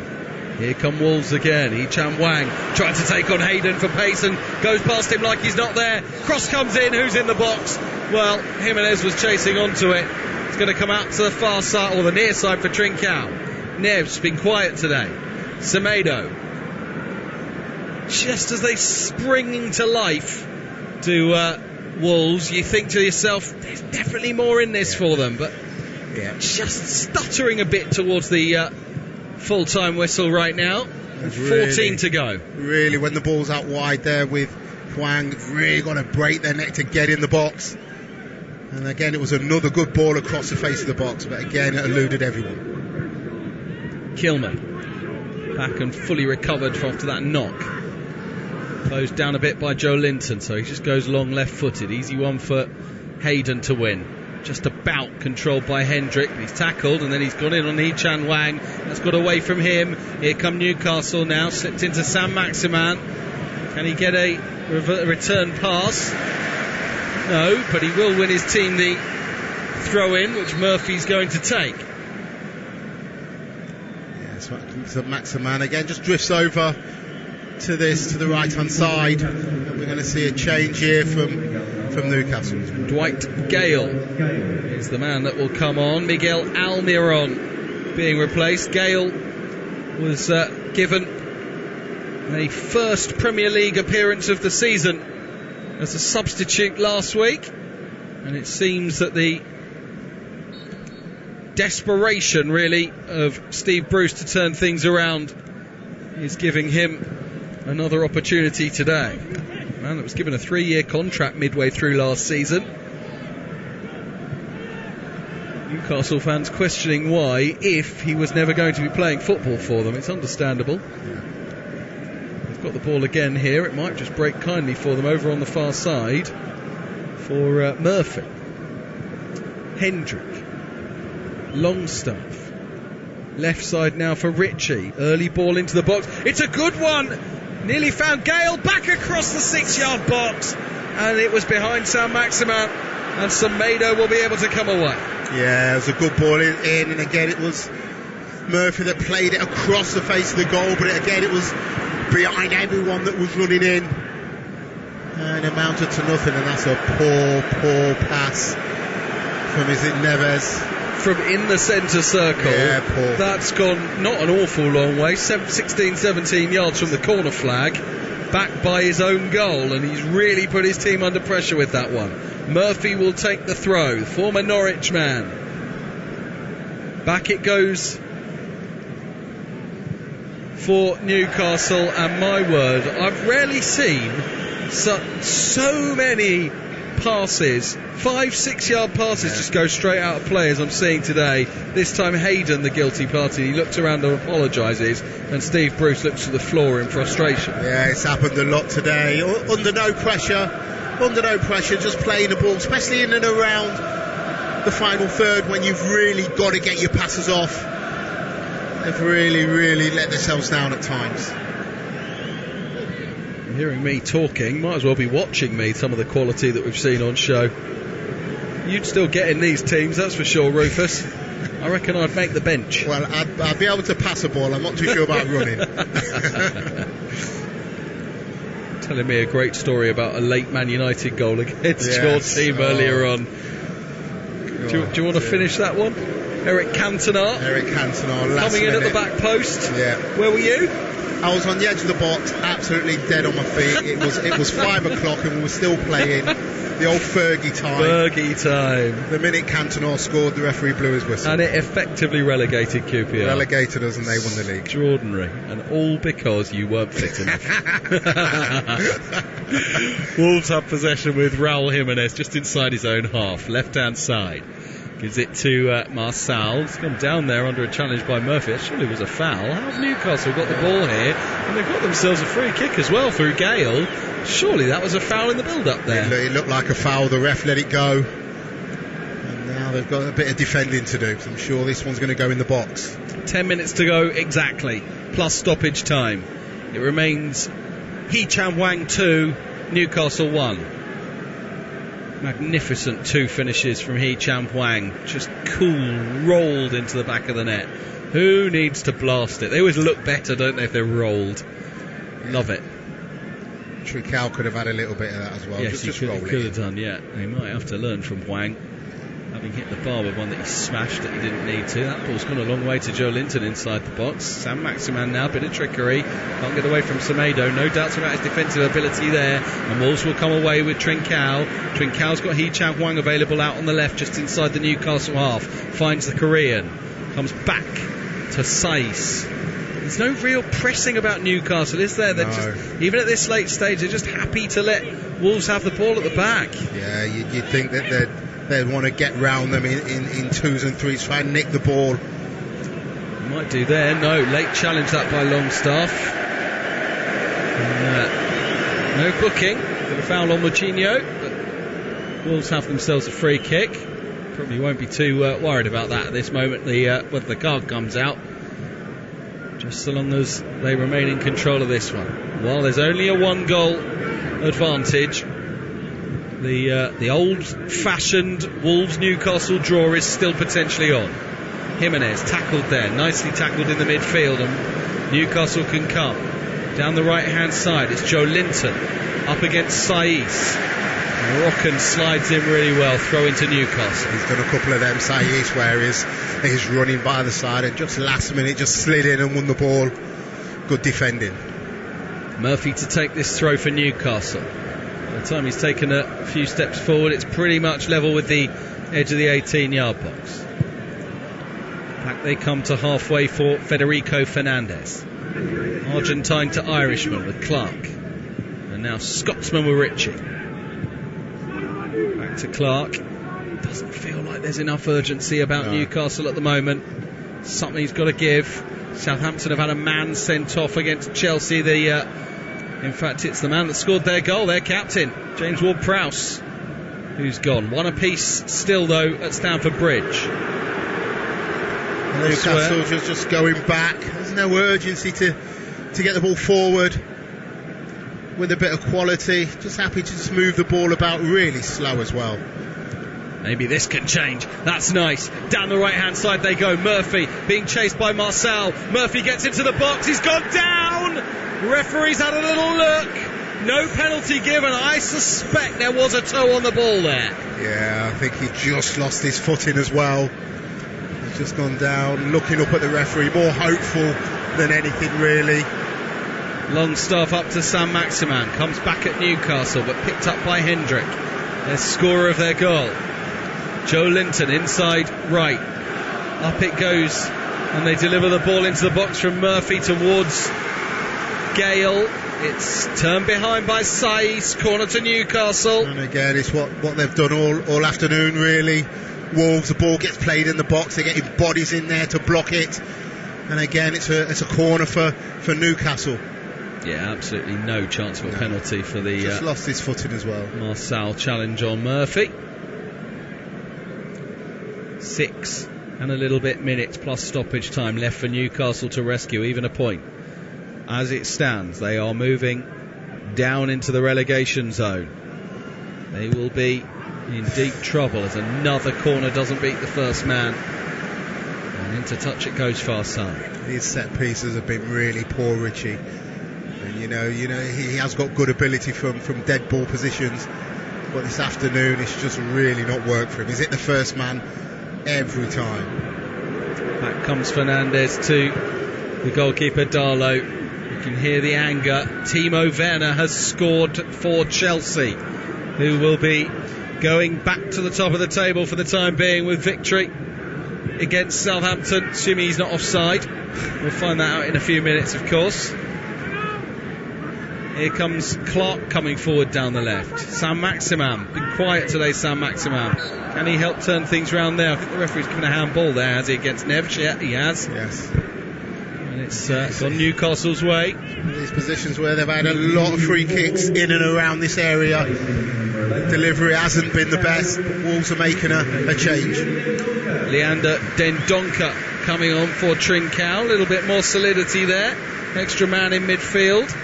Here come Wolves again. Ichan Wang trying to take on Hayden for pace and goes past him like he's not there. Cross comes in. Who's in the box? Well, Jimenez was chasing onto it. It's going to come out to the far side, or the near side, for Trincao. Nev's been quiet today. Semedo. just as they spring to life to Wolves, you think to yourself, there's definitely more in this for them, but just stuttering a bit towards the full-time whistle right now. 14 to go. Really, when the ball's out wide there with Hwang, really got to break their neck to get in the box. And again, it was another good ball across the face of the box, but again, it eluded everyone. Kilman back and fully recovered after that knock. Closed down a bit by Joe Linton, so he just goes long left-footed. Easy one for Hayden to win. Just about controlled by Hendrick. He's tackled and then he's gone in on Hee-Chan Wang. That's got away from him. Here come Newcastle now. Slipped into Saint-Maximin. Can he get a return pass? No, but he will win his team the throw-in, which Murphy's going to take. So Maximin again just drifts over to the right-hand side. And we're going to see a change here from Newcastle. Dwight Gale is the man that will come on. Miguel Almiron being replaced. Gale was given a first Premier League appearance of the season as a substitute last week, and it seems that the desperation really of Steve Bruce to turn things around is giving him another opportunity today. Man that was given a 3-year contract midway through last season. Newcastle fans questioning why, if he was never going to be playing football for them. It's understandable. They've got the ball again here. It might just break kindly for them over on the far side for Murphy. Hendrick. Longstaff. Left side now for Ritchie. Early ball into the box. It's a good one. Nearly found Gale. Back across the 6-yard box. And it was behind Saint-Maximin. And Semedo will be able to come away. Yeah, it was a good ball in. And again, it was Murphy that played it across the face of the goal. But again, it was behind everyone that was running in. And it amounted to nothing. And that's a poor pass from, is it Neves? From in the centre circle. Yeah, poor. That's gone not an awful long way, 16-17 yards from the corner flag, back by his own goal, and he's really put his team under pressure with that one. Murphy will take the throw, former Norwich man. Back it goes for Newcastle, and my word, I've rarely seen so many passes, 5-6 yard passes just go straight out of play as I'm seeing today. This time Hayden the guilty party. He looks around and apologises, and Steve Bruce looks to the floor in frustration. Yeah, it's happened a lot today. Under no pressure, just playing the ball, especially in and around the final third when you've really got to get your passes off. They've really let themselves down at times. Hearing me talking, might as well be watching me, some of the quality that we've seen on show. You'd still get in these teams, that's for sure, Rufus. I reckon I'd make the bench. Well, I'd be able to pass a ball. I'm not too sure about running. Telling me a great story about a late Man United goal against your team earlier on. Do you want to finish that one? Eric Cantona. Coming in at the back post. Yeah. Where were you? I was on the edge of the box, absolutely dead on my feet. It was 5 o'clock and we were still playing. The old Fergie time. The minute Cantona scored, the referee blew his whistle. And it effectively relegated QPR. Relegated us and they won the league. Extraordinary. And all because you weren't fit enough. Wolves have possession with Raul Jimenez just inside his own half, left-hand side. Gives it to Marçal. It's gone down there under a challenge by Murphy. That surely was a foul. How have Newcastle got the ball here? And they've got themselves a free kick as well through Gale. Surely that was a foul in the build-up there. It looked like a foul. The ref let it go. And now they've got a bit of defending to do. So I'm sure this one's going to go in the box. 10 minutes to go exactly, plus stoppage time. It remains Hee-Chan Wang 2, Newcastle 1. Magnificent 2 finishes from Hee-Chan Wang. Just cool, rolled into the back of the net. Who needs to blast it? They always look better, don't they, if they're rolled. Love it. Tricao could have had a little bit of that as well. Yes, he could have done, yeah. He might have to learn from Wang. having hit the bar with one that he smashed that he didn't need to. That ball's gone a long way to Joe Linton inside the box. Saint-Maximin now, bit of trickery, can't get away from Semedo. No doubts about his defensive ability there, and Wolves will come away with Trincao. Trincão's got Hee Chan Hwang available out on the left just inside the Newcastle half, finds the Korean, comes back to Saiss. There's no real pressing about Newcastle, is there? They're just, even at this late stage, they're just happy to let Wolves have the ball at the back. Yeah, you'd think that they'd want to get round them in twos and threes, try and nick the ball. Might do there. No, late challenge that by Longstaff. No booking. Got a foul on Moutinho, but Wolves have themselves a free kick. Probably won't be too worried about that at this moment. When the card comes out, just so long as they remain in control of this one. Well, there's only a 1-goal advantage. The old-fashioned Wolves-Newcastle draw is still potentially on. Jimenez tackled there, nicely tackled in the midfield, and Newcastle can come. Down the right-hand side, it's Joe Linton up against Saiss. Moroccan slides in really well, throw into Newcastle. He's done a couple of them, Saiss, where he's running by the side and just last minute just slid in and won the ball. Good defending. Murphy to take this throw for Newcastle. By the time he's taken a few steps forward, it's pretty much level with the edge of the 18-yard box. Back they come to halfway for Federico Fernandez. Argentine to Irishman with Clark. And now Scotsman with Ritchie. Back to Clark. Doesn't feel like there's enough urgency about Newcastle at the moment. Something he's got to give. Southampton have had a man sent off against Chelsea. In fact, it's the man that scored their goal, their captain, James Ward-Prowse, who's gone. One apiece still, though, at Stamford Bridge. Newcastle just going back. There's no urgency to get the ball forward with a bit of quality. Just happy to just move the ball about really slow as well. Maybe this can change. That's nice. Down the right-hand side they go. Murphy being chased by Marcel. Murphy gets into the box. He's gone down. Referee's had a little look. No penalty given. I suspect there was a toe on the ball there. Yeah, I think he just lost his footing as well. He's just gone down, looking up at the referee, more hopeful than anything really. Longstaff up to Saint-Maximin. Comes back at Newcastle, but picked up by Hendrick, their scorer of their goal. Joe Linton inside right. Up it goes, and they deliver the ball into the box from Murphy towards Gale. It's turned behind by Saiss. Corner to Newcastle. And again, it's what they've done all afternoon really. Wolves, the ball gets played in the box. They're getting bodies in there to block it. And again, it's a corner for Newcastle. Yeah, absolutely no chance of a penalty for the... Just lost his footing as well. Marcel challenge on Murphy. 6 and a little bit minutes plus stoppage time left for Newcastle to rescue even a point. As it stands, they are moving down into the relegation zone. They will be in deep trouble as another corner doesn't beat the first man. And into touch it goes far side. His set pieces have been really poor, Richie. And you know he has got good ability from dead ball positions, but this afternoon it's just really not worked for him. He's hit the first man every time. Back comes Fernandez to the goalkeeper Darlow. You can hear the anger. Timo Werner has scored for Chelsea, who will be going back to the top of the table for the time being with victory against Southampton, assuming he's not offside. We'll find that out in a few minutes, of course. Here comes Clark coming forward down the left. Saint-Maximin, been quiet today, Saint-Maximin. Can he help turn things round there? I think the referee's given a handball there, has he, against Neves? Yeah, he has. Yes. And it's gone Newcastle's way. These positions where they've had a lot of free kicks in and around this area. Delivery hasn't been the best. Wolves are making a change. Leander Dendoncker coming on for Trincao. A little bit more solidity there. Extra man in midfield.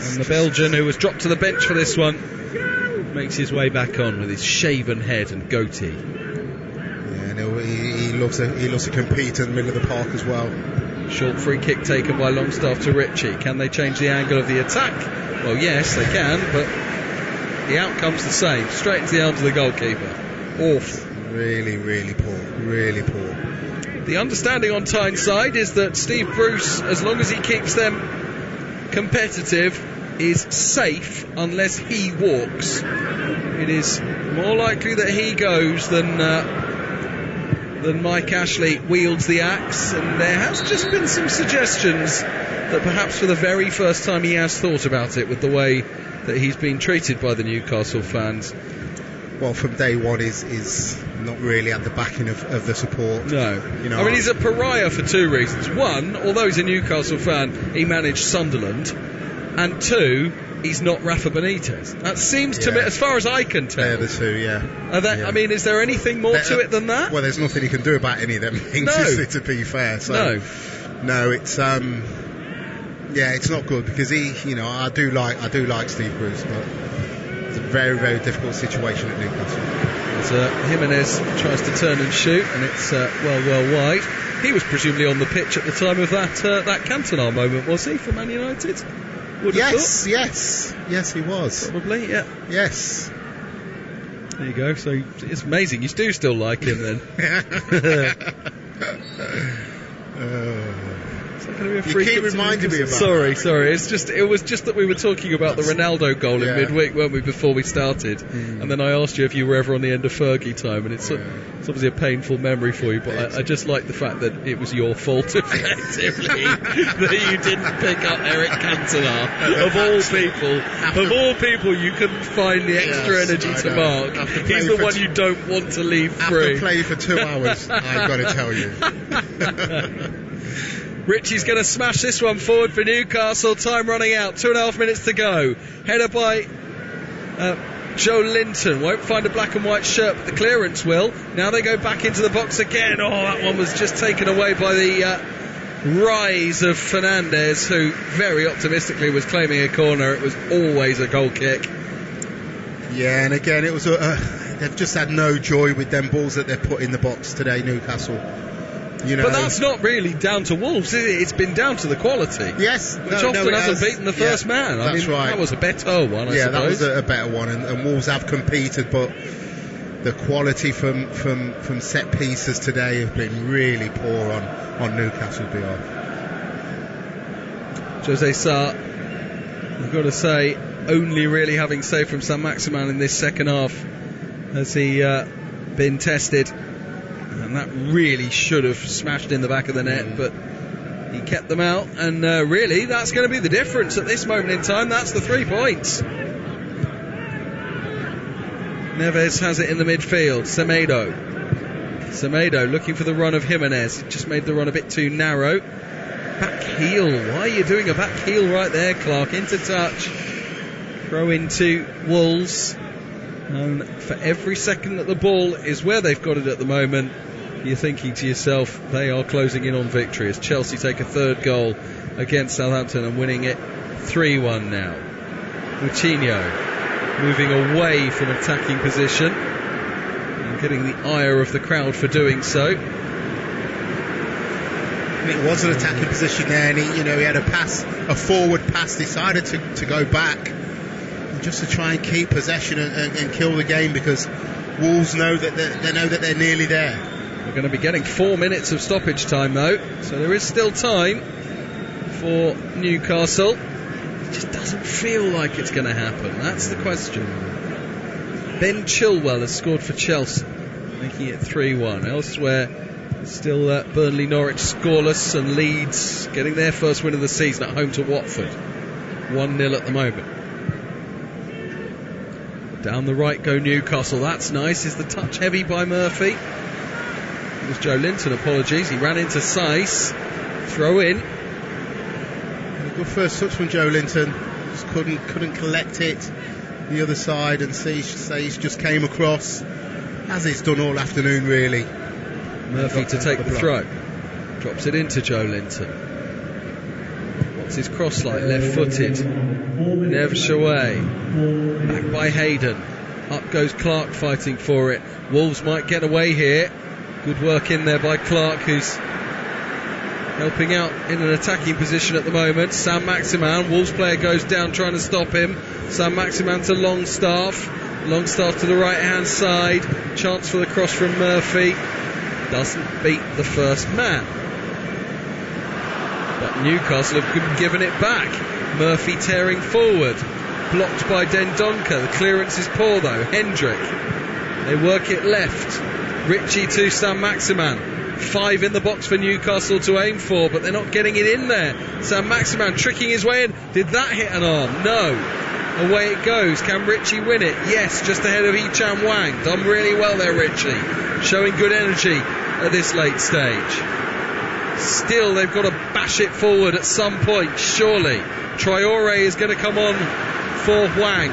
And the Belgian, who was dropped to the bench for this one, makes his way back on with his shaven head and goatee. Yeah, no, he loves to compete in the middle of the park as well. Short free kick taken by Longstaff to Ritchie. Can they change the angle of the attack? Well, yes, they can, but The outcome's the same. Straight into the arms of the goalkeeper. Awful. Really, really poor. Really poor. The understanding on Tyneside is that Steve Bruce, as long as he keeps them competitive, is safe unless he walks. It is more likely that he goes than Mike Ashley wields the axe, and there has just been some suggestions that perhaps for the very first time he has thought about it with the way that he's been treated by the Newcastle fans. Well, from day one is not really at the backing of the support. No. You know, I mean, he's a pariah for two reasons. One, although he's a Newcastle fan, he managed Sunderland. And two, he's not Rafa Benitez. That seems to me, as far as I can tell. They're the two, yeah. I mean, is there anything more to it than that? Well, there's nothing he can do about any of them things, to be fair. So, no, it's it's not good because I do like Steve Bruce, but it's a very, very difficult situation at Newcastle. As Jimenez tries to turn and shoot, and it's well wide. He was presumably on the pitch at the time of that Cantona moment, was he, for Man United? Yes, he was. Probably, yeah. Yes. There you go. So it's amazing. You do still like him then. You keep reminding me about Sorry. It was just that we were talking about the Ronaldo goal in midweek, weren't we, before we started? And then I asked you if you were ever on the end of Fergie time, and it's obviously a painful memory for you, but I just like the fact that it was your fault, effectively, that you didn't pick up Eric Cantona. Of all people, you couldn't find the extra energy to mark. He's the one you don't want to leave free. After playing for 2 hours, I've got to tell you. Richie's going to smash this one forward for Newcastle. Time running out. 2.5 minutes to go. Header by Joe Linton. Won't find a black and white shirt, but the clearance will. Now they go back into the box again. Oh, that one was just taken away by the rise of Fernandez, who very optimistically was claiming a corner. It was always a goal kick. Yeah, and again, it was they've just had no joy with them balls that they've put in the box today, Newcastle. But that's not really down to Wolves, is it? It's been down to the quality. Yes. Which often hasn't beaten the first man. That's right. That was a better one, I suppose. Yeah, that was a better one, and Wolves have competed, but the quality from set pieces today have been really poor on Newcastle's behalf. Jose Sarr, I've got to say, only really having saved from Saint-Maximin in this second half has he been tested. And that really should have smashed in the back of the net, but he kept them out, and really that's going to be the difference at this moment in time. That's the 3 points. Neves has it in the midfield. Semedo looking for the run of Jimenez. Just made the run a bit too narrow. Back heel. Why are you doing a back heel right there, Clark? Into touch. Throw into Wolves. And for every second that the ball is where they've got it at the moment, you're thinking to yourself, they are closing in on victory as Chelsea take a third goal against Southampton and winning it 3-1 now. Moutinho moving away from attacking position and getting the ire of the crowd for doing so. It was an attacking position there, and he had a forward pass, decided to go back just to try and keep possession and kill the game, because Wolves know that they're nearly there. We're going to be getting 4 minutes of stoppage time though, so there is still time for Newcastle. It just doesn't feel like it's going to happen. That's the question. Ben Chilwell has scored for Chelsea, making it 3-1. Elsewhere, still Burnley, Norwich scoreless, and Leeds getting their first win of the season at home to Watford. 1-0 at the moment. Down the right go Newcastle. That's nice. Is the touch heavy by Murphy? It was Joe Linton, apologies. He ran into Saiss. Throw in. A good first touch from Joe Linton. Just couldn't collect it. The other side, and Saiss just came across, as he's done all afternoon really. Murphy to take the throw. Drops it into Joe Linton. What's his cross like? Left-footed. Never away. Back by Hayden. Up goes Clark fighting for it. Wolves might get away here. Good work in there by Clark, who's helping out in an attacking position at the moment. Saint-Maximin, Wolves player goes down trying to stop him. Saint-Maximin to Longstaff. Longstaff to the right hand side. Chance for the cross from Murphy. Doesn't beat the first man. But Newcastle have been given it back. Murphy tearing forward. Blocked by Dendoncker. The clearance is poor though. Hendrick. They work it left. Ritchie to Saint-Maximin. 5 in the box for Newcastle to aim for, but they're not getting it in there. Saint-Maximin tricking his way in. Did that hit an arm? No. Away it goes. Can Ritchie win it? Yes, just ahead of Yi-Chan Wang. Done really well there, Ritchie. Showing good energy at this late stage. Still, they've got to bash it forward at some point, surely. Traore is going to come on for Wang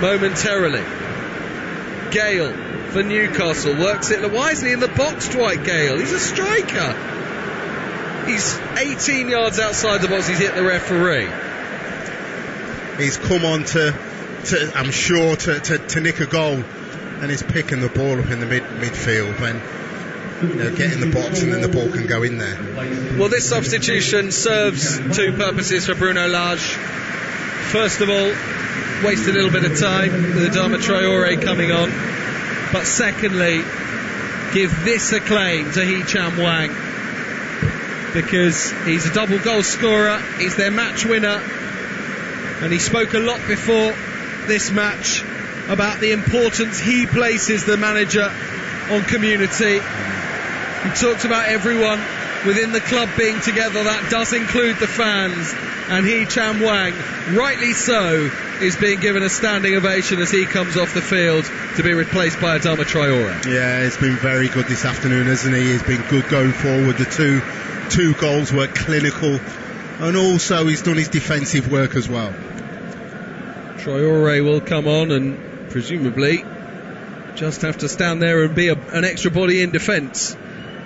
momentarily. Gale for Newcastle works it wisely in the box. Dwight Gale, he's a striker. He's 18 yards outside the box. He's hit the referee. He's come on to I'm sure to nick a goal, and he's picking the ball up in the midfield when get in the box and then the ball can go in there. Well, this substitution serves two purposes for Bruno Lage. First of all, waste a little bit of time with Adama Traore coming on. But secondly, give this acclaim to Yi-Chan Wang, because he's a double goal scorer, he's their match winner, and he spoke a lot before this match about the importance he places, the manager, on community. He talked about everyone within the club being together. That does include the fans, and Yi-Chan Wang, rightly so, is being given a standing ovation as he comes off the field to be replaced by Adama Traore. Yeah, it's been very good this afternoon, hasn't he? He's been good going forward. The two goals were clinical, and also he's done his defensive work as well. Traore will come on and presumably just have to stand there and be an extra body in defence,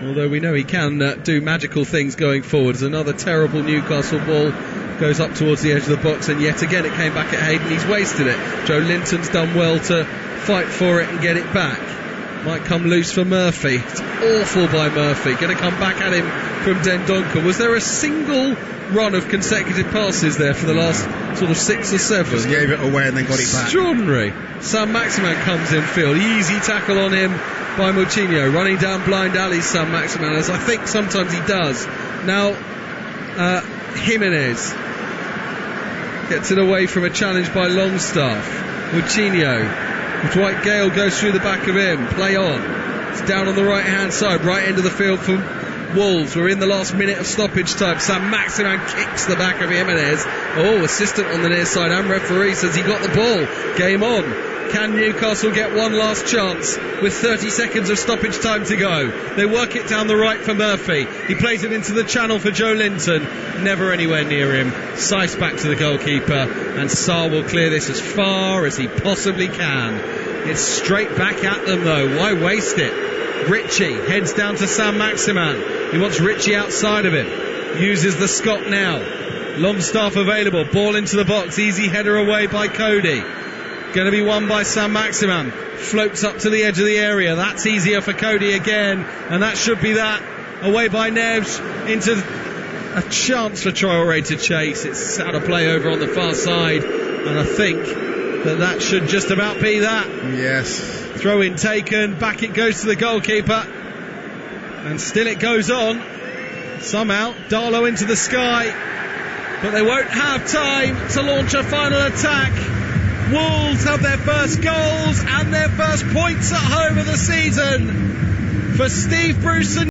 although we know he can do magical things going forward. As another terrible Newcastle ball goes up towards the edge of the box, and yet again it came back at Hayden. He's wasted it. Joe Linton's done well to fight for it and get it back. Might come loose for Murphy. It's awful by Murphy. Going to come back at him from Dendoncker. Was there a single run of consecutive passes there for the last sort of 6 or 7? Just gave it away and then got it back. Extraordinary. Saint-Maximin comes in field. Easy tackle on him by Moutinho, running down blind alleys. Saint-Maximin, as I think sometimes he does. Now Jimenez gets it away from a challenge by Longstaff. Moutinho, Dwight Gale goes through the back of him. Play on. It's down on the right hand side, right end of the field for Wolves. We're in the last minute of stoppage time. Saint-Maximin kicks the back of Jimenez. Oh, assistant on the near side and referee says he got the ball. Game on. Can Newcastle get one last chance with 30 seconds of stoppage time to go? They work it down the right for Murphy. He plays it into the channel for Joe Linton. Never anywhere near him. Seiss back to the goalkeeper, and Sarr will clear this as far as he possibly can. It's straight back at them though. Why waste it? Ritchie heads down to Saint-Maximin. He wants Ritchie outside of him. Uses the Scot now. Longstaff available. Ball into the box. Easy header away by Cody. Going to be won by Saint-Maximin. Floats up to the edge of the area. That's easier for Cody again, and that should be that. Away by Neves into a chance for Traore to chase. It's out of play over on the far side, and I think that should just about be that. Yes. Throw in taken. Back it goes to the goalkeeper, and still it goes on. Somehow Darlow into the sky, but they won't have time to launch a final attack. Wolves have their first goals and their first points at home of the season for Steve Bruce and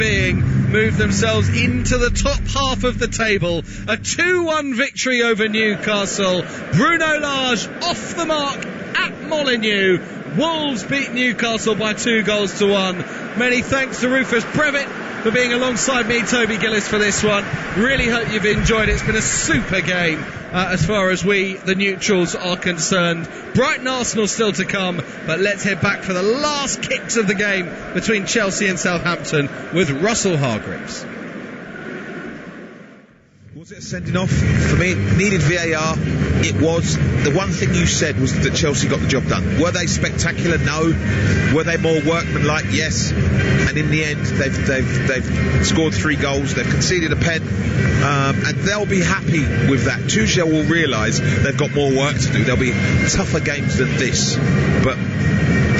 being move themselves into the top half of the table. A 2-1 victory over Newcastle. Bruno Lage off the mark at Molineux. Wolves beat Newcastle by 2-1. Many thanks to Rufus Brevitt for being alongside me, Toby Gillis, for this one. Really hope you've enjoyed it. It's been a super game as far as we, the neutrals, are concerned. Brighton Arsenal still to come, but let's head back for the last kicks of the game between Chelsea and Southampton with Russell Hargreaves. Was it a sending off? For me, it needed VAR. It was. The one thing you said was that Chelsea got the job done. Were they spectacular? No. Were they more workmanlike? Yes. And in the end, they've scored 3 goals. They've conceded a pen, and they'll be happy with that. Tuchel will realise they've got more work to do. There'll be tougher games than this, but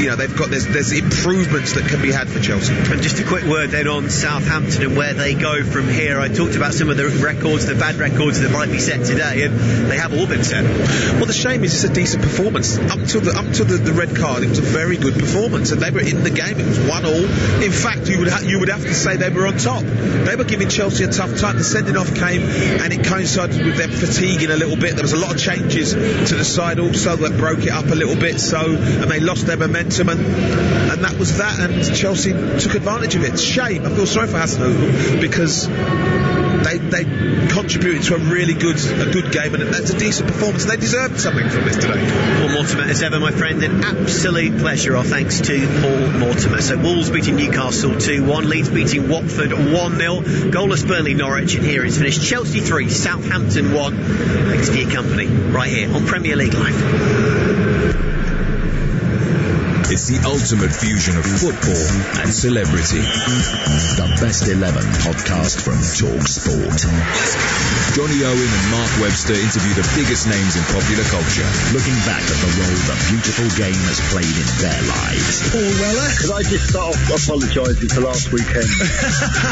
you know there's improvements that can be had for Chelsea. And just a quick word then on Southampton and where they go from here. I talked about some of the records, the bad records that might be set today, and they have all been set. Well, the shame is it's a decent performance. Up to the red card, it was a very good performance, and they were in the game. It was 1-1. In fact, you would have to say they were on top. They were giving Chelsea a tough time. The sending off came, and it coincided with them fatiguing a little bit. There was a lot of changes to the side also that broke it up a little bit. And they lost their momentum, and that was that. And Chelsea took advantage of it. Shame. I feel sorry for Hasenhüttl because they contributed to a good game, and that's a decent performance. They deserved something from this today. Paul Mortimer, as ever, my friend, an absolute pleasure. Our thanks to Paul Mortimer. So Wolves beating Newcastle 2-1, Leeds beating Watford 1-0, goalless Burnley Norwich, and here it's finished Chelsea 3, Southampton 1. Thanks for your company right here on Premier League Live. It's the ultimate fusion of football and celebrity. The Best 11 podcast from TalkSport. Johnny Owen and Mark Webster interview the biggest names in popular culture, looking back at the role the beautiful game has played in their lives. Paul Weller. Could I just start off apologising for last weekend?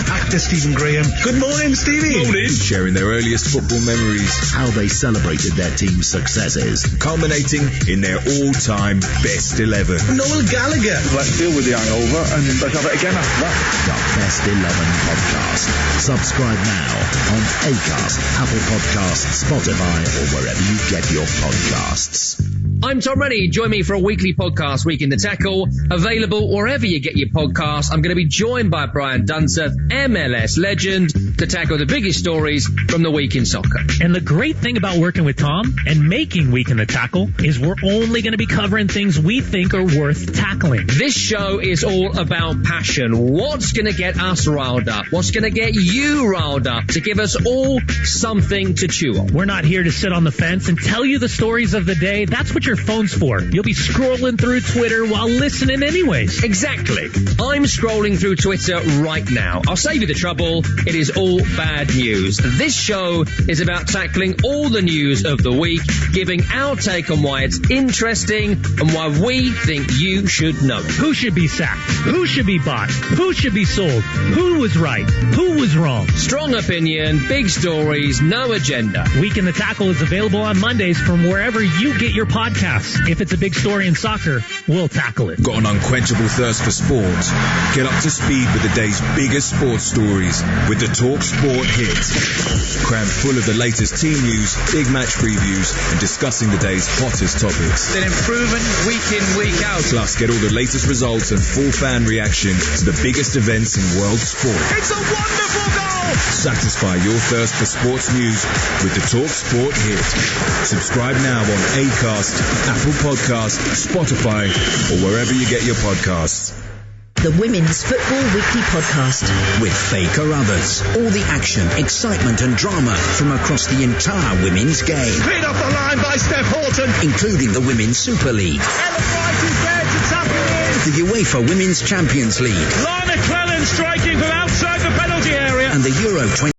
Actor Stephen Graham. Good morning, Stevie. Morning. Sharing their earliest football memories, how they celebrated their team's successes, culminating in their all-time best 11. Noel Gallagher. Let's deal with the hangover and let's have it again after that. The Best 11 podcast. Subscribe now on Acast, Apple Podcasts, Spotify, or wherever you get your podcasts. I'm Tom Rennie. Join me for a weekly podcast, Week in the Tackle, available wherever you get your podcasts. I'm going to be joined by Brian Dunseth, MLS legend, to tackle the biggest stories from the week in soccer. And the great thing about working with Tom and making Week in the Tackle is we're only going to be covering things we think are worth tackling. This show is all about passion. What's going to get us riled up? What's going to get you riled up to give us all something to chew on? We're not here to sit on the fence and tell you the stories of the day. That's what your phone's for. You'll be scrolling through Twitter while listening anyways. Exactly. I'm scrolling through Twitter right now. I'll save you the trouble. It is all bad news. This show is about tackling all the news of the week, giving our take on why it's interesting and why we think you should know. Who should be sacked? Who should be bought? Who should be sold? Who was right? Who was wrong? Strong opinion, big stories, no agenda. Week in the Tackle is available on Mondays from wherever you get your podcasts. If it's a big story in soccer, we'll tackle it. Got an unquenchable thirst for sport? Get up to speed with the day's biggest sports stories with the TalkSport hit. Crammed full of the latest team news, big match previews, and discussing the day's hottest topics. They're improving week in, week out. Plus, get all the latest results and full fan reaction to the biggest events in world sport. It's a wonderful goal! Satisfy your thirst for sports news with the TalkSport hit. Subscribe now on Acast, Apple Podcasts, Spotify, or wherever you get your podcasts. The Women's Football Weekly Podcast. With Faye Carruthers. All the action, excitement and drama from across the entire women's game. Cleared off the line by Steph Horton. Including the Women's Super League. Ella Price is there to tap it in. The UEFA Women's Champions League. Lana Clellan striking from outside the penalty area. And the Euro 20